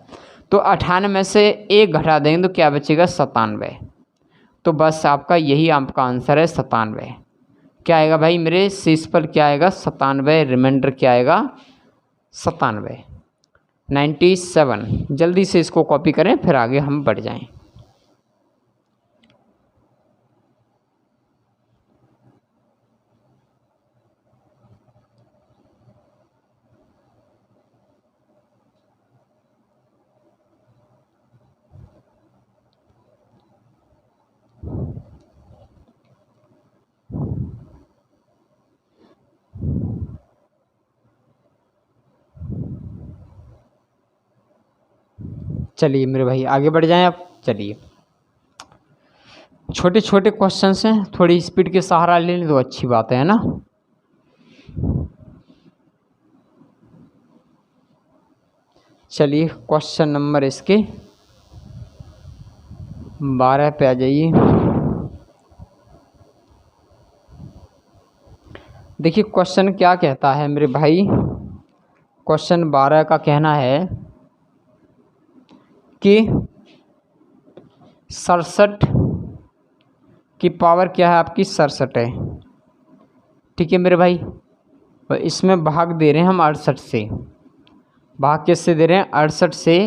तो 98 में से 1 घटा देंगे तो क्या बचेगा 97, तो बस आपका यही आपका आंसर है 97, क्या आएगा भाई मेरे शेषफल क्या आएगा 97, रिमाइंडर क्या आएगा 97, 97। जल्दी से इसको कॉपी करें फिर आगे हम बढ़ जाएं। चलिए मेरे भाई आगे बढ़ जाएं आप। चलिए छोटे छोटे क्वेश्चंस हैं, थोड़ी स्पीड के सहारा ले लें तो अच्छी बात है ना। चलिए क्वेश्चन नंबर इसके 12 पे आ जाइए। देखिए क्वेश्चन क्या कहता है मेरे भाई, क्वेश्चन 12 का कहना है कि 67 की पावर क्या है आपकी 67 है, ठीक है मेरे भाई, और इसमें भाग दे रहे हैं हम 68 से, भाग किससे दे रहे हैं 68 से,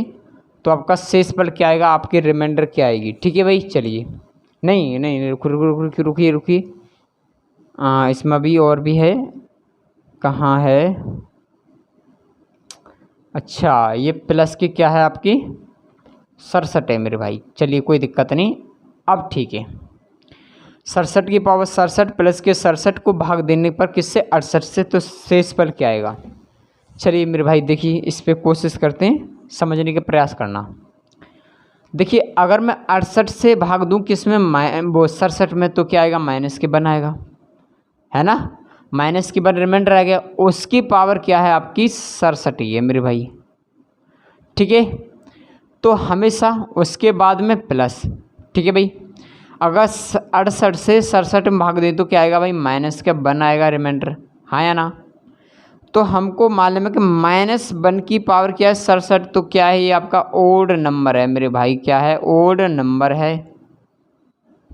तो आपका शेषफल क्या आएगा आपकी रिमाइंडर क्या आएगी, ठीक है भाई। चलिए नहीं नहीं रुकिए रुकिए रुकिए, इसमें भी और भी है, कहाँ है, अच्छा ये प्लस की क्या है आपकी 67 है मेरे भाई, चलिए कोई दिक्कत नहीं, अब ठीक है। 67 की पावर 67 प्लस के 67 को भाग देने पर किससे 68 से, तो शेषफल क्या आएगा। चलिए मेरे भाई देखिए इस पर कोशिश करते हैं, समझने का प्रयास करना। देखिए अगर मैं 68 से भाग दूं किस में, वो 67 में, तो क्या आएगा -1 आएगा, है ना, -1 रिमाइंडर आ गया, उसकी पावर क्या है आपकी 67 ही है मेरे भाई, ठीक है। तो हमेशा उसके बाद में प्लस, ठीक है भाई, अगर 68 से 67 में भाग दें तो क्या आएगा भाई -1 आएगा रिमाइंडर, हाँ या ना। तो हमको मालूम है कि -1 की पावर क्या है 67, तो क्या है ये आपका ओड नंबर है मेरे भाई, क्या है ओड नंबर है,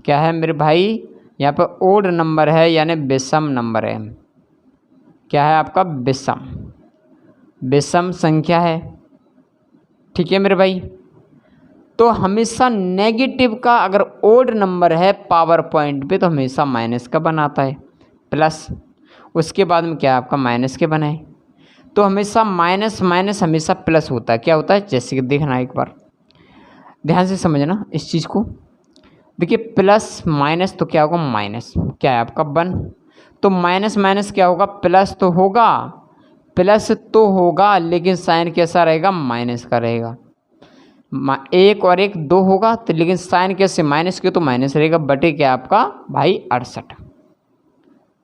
क्या है मेरे भाई यहाँ पर ओड नंबर है यानी विषम नंबर है, क्या है आपका विषम संख्या है, ठीक है मेरे भाई। तो हमेशा नेगेटिव का अगर ओड नंबर है पावर पॉइंट पे तो हमेशा -1 आता है, प्लस उसके बाद में क्या है आपका माइनस के बनाए। तो हमेशा माइनस माइनस हमेशा प्लस होता है। क्या होता है, जैसे कि देखना एक बार ध्यान से समझना इस चीज़ को। देखिए प्लस माइनस तो क्या होगा, माइनस क्या है आपका 1, तो माइनस माइनस क्या होगा, प्लस तो होगा, प्लस तो होगा लेकिन साइन कैसा रहेगा, माइनस का रहेगा। एक और एक 2 होगा तो लेकिन साइन कैसे, माइनस के, तो माइनस रहेगा बटे क्या आपका भाई 68।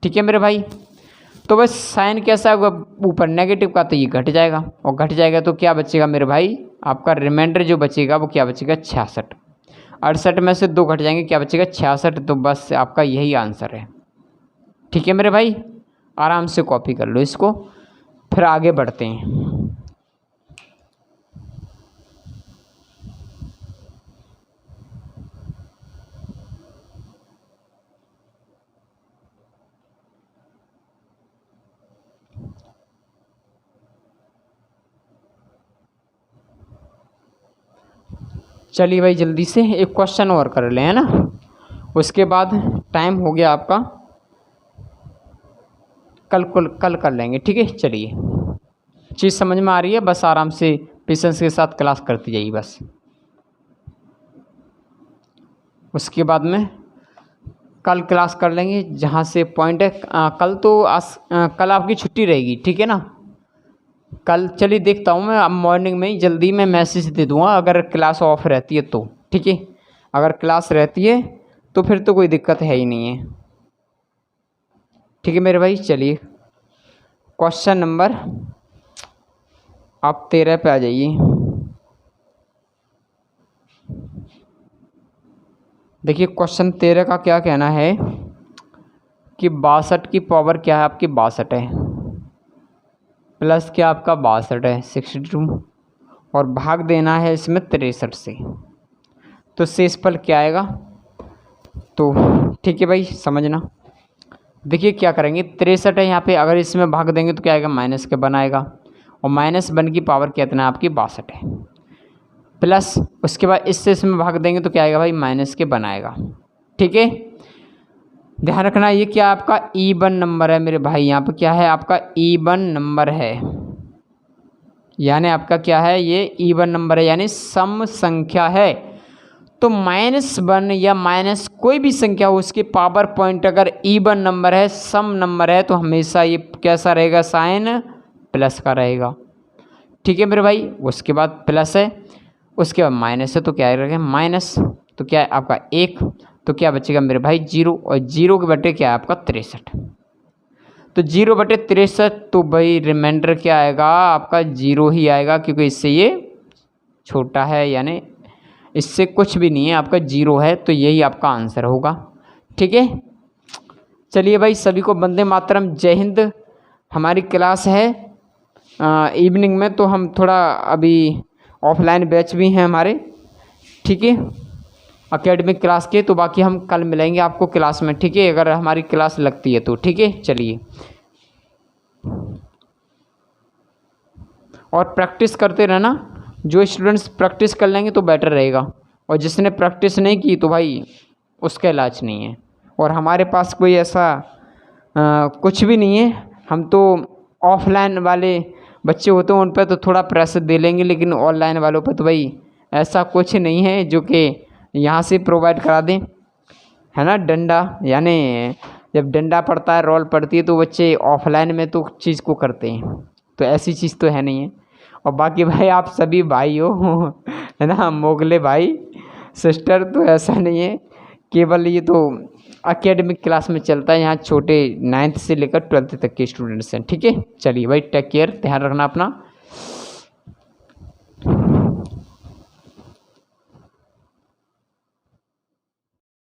ठीक है मेरे भाई। तो बस साइन कैसा होगा, ऊपर नेगेटिव का, तो ये घट जाएगा, और घट जाएगा तो क्या बचेगा मेरे भाई, आपका रिमाइंडर जो बचेगा वो क्या बचेगा, 66। 68 में से 2 घट जाएंगे, क्या बचेगा 66। तो बस आपका यही आंसर है। ठीक है मेरे भाई, आराम से कॉपी कर लो इसको, फिर आगे बढ़ते हैं। चलिए भाई जल्दी से एक क्वेश्चन और कर लें, है ना, उसके बाद टाइम हो गया आपका, कल कर लेंगे। ठीक है, चलिए चीज़ समझ में आ रही है, बस आराम से पेशेंस के साथ क्लास करती जाइए बस। उसके बाद में कल क्लास कर लेंगे जहाँ से पॉइंट है। कल तो कल आपकी छुट्टी रहेगी, ठीक है ना। कल चलिए देखता हूँ मैं, अब मॉर्निंग में ही जल्दी मैं मैसेज दे दूँगा अगर क्लास ऑफ रहती है तो। ठीक है, अगर क्लास रहती है तो फिर तो कोई दिक्कत है ही नहीं है। ठीक है मेरे भाई, चलिए क्वेश्चन नंबर आप 13 पे आ जाइए। देखिए क्वेश्चन 13 का क्या कहना है कि 62 की पावर क्या है आपकी, 62 है, प्लस क्या आपका 62 है 62, और भाग देना है इसमें 63 से, तो शेषफल क्या आएगा। तो ठीक है भाई समझना, देखिए क्या करेंगे, 63 है यहाँ पे, अगर इसमें भाग देंगे तो क्या आएगा, माइनस के बनाएगा, और -1 की पावर कितना है आपकी 62 है, प्लस उसके बाद इससे इसमें भाग देंगे तो क्या आएगा भाई, माइनस के बनाएगा। ठीक है, ध्यान रखना ये क्या आपका ईवन नंबर है मेरे भाई, यहाँ पे क्या है आपका ईवन नंबर है, यानी आपका क्या है, ये ईवन नंबर है यानी सम संख्या है। तो -1 या माइनस कोई भी संख्या हो उसके पावर पॉइंट अगर ईवन नंबर है, सम नंबर है, तो हमेशा ये कैसा रहेगा, साइन प्लस का रहेगा। ठीक है मेरे भाई, उसके बाद प्लस है, उसके बाद माइनस है, तो क्या रहेगा माइनस, तो क्या है आपका 1, तो क्या बचेगा मेरे भाई 0, और 0 के बटे क्या है आपका 63, तो 0 बटे 63, तो भाई रिमाइंडर क्या आएगा आपका 0 ही आएगा, क्योंकि इससे ये छोटा है यानी इससे कुछ भी नहीं है, आपका 0 है, तो यही आपका आंसर होगा। ठीक है, चलिए भाई सभी को वंदे मातरम, जय हिंद। हमारी क्लास है इवनिंग में, तो हम थोड़ा अभी ऑफलाइन बैच भी हैं हमारे, ठीक है, एकेडमिक क्लास के, तो बाकी हम कल मिलेंगे आपको क्लास में। ठीक है, अगर हमारी क्लास लगती है तो। ठीक है, चलिए, और प्रैक्टिस करते रहना, जो स्टूडेंट्स प्रैक्टिस कर लेंगे तो बेटर रहेगा, और जिसने प्रैक्टिस नहीं की तो भाई उसका इलाज नहीं है। और हमारे पास कोई ऐसा कुछ भी नहीं है, हम तो ऑफलाइन वाले बच्चे होते हैं उन पर तो थोड़ा प्रेशर दे लेंगे, लेकिन ऑनलाइन वालों पर तो भाई ऐसा कुछ नहीं है जो कि यहाँ से प्रोवाइड करा दें, है ना। डंडा यानी जब डंडा पड़ता है, रोल पड़ती है, तो बच्चे ऑफलाइन में तो चीज़ को करते हैं, तो ऐसी चीज़ तो है नहीं है। और बाकी भाई आप सभी भाई हो है ना, मोगले भाई सिस्टर, तो ऐसा नहीं है, केवल ये तो एकेडमिक क्लास में चलता है, यहाँ छोटे 9th से लेकर 12th तक के स्टूडेंट्स हैं। ठीक है, चलिए भाई टेक केयर, ध्यान रखना अपना।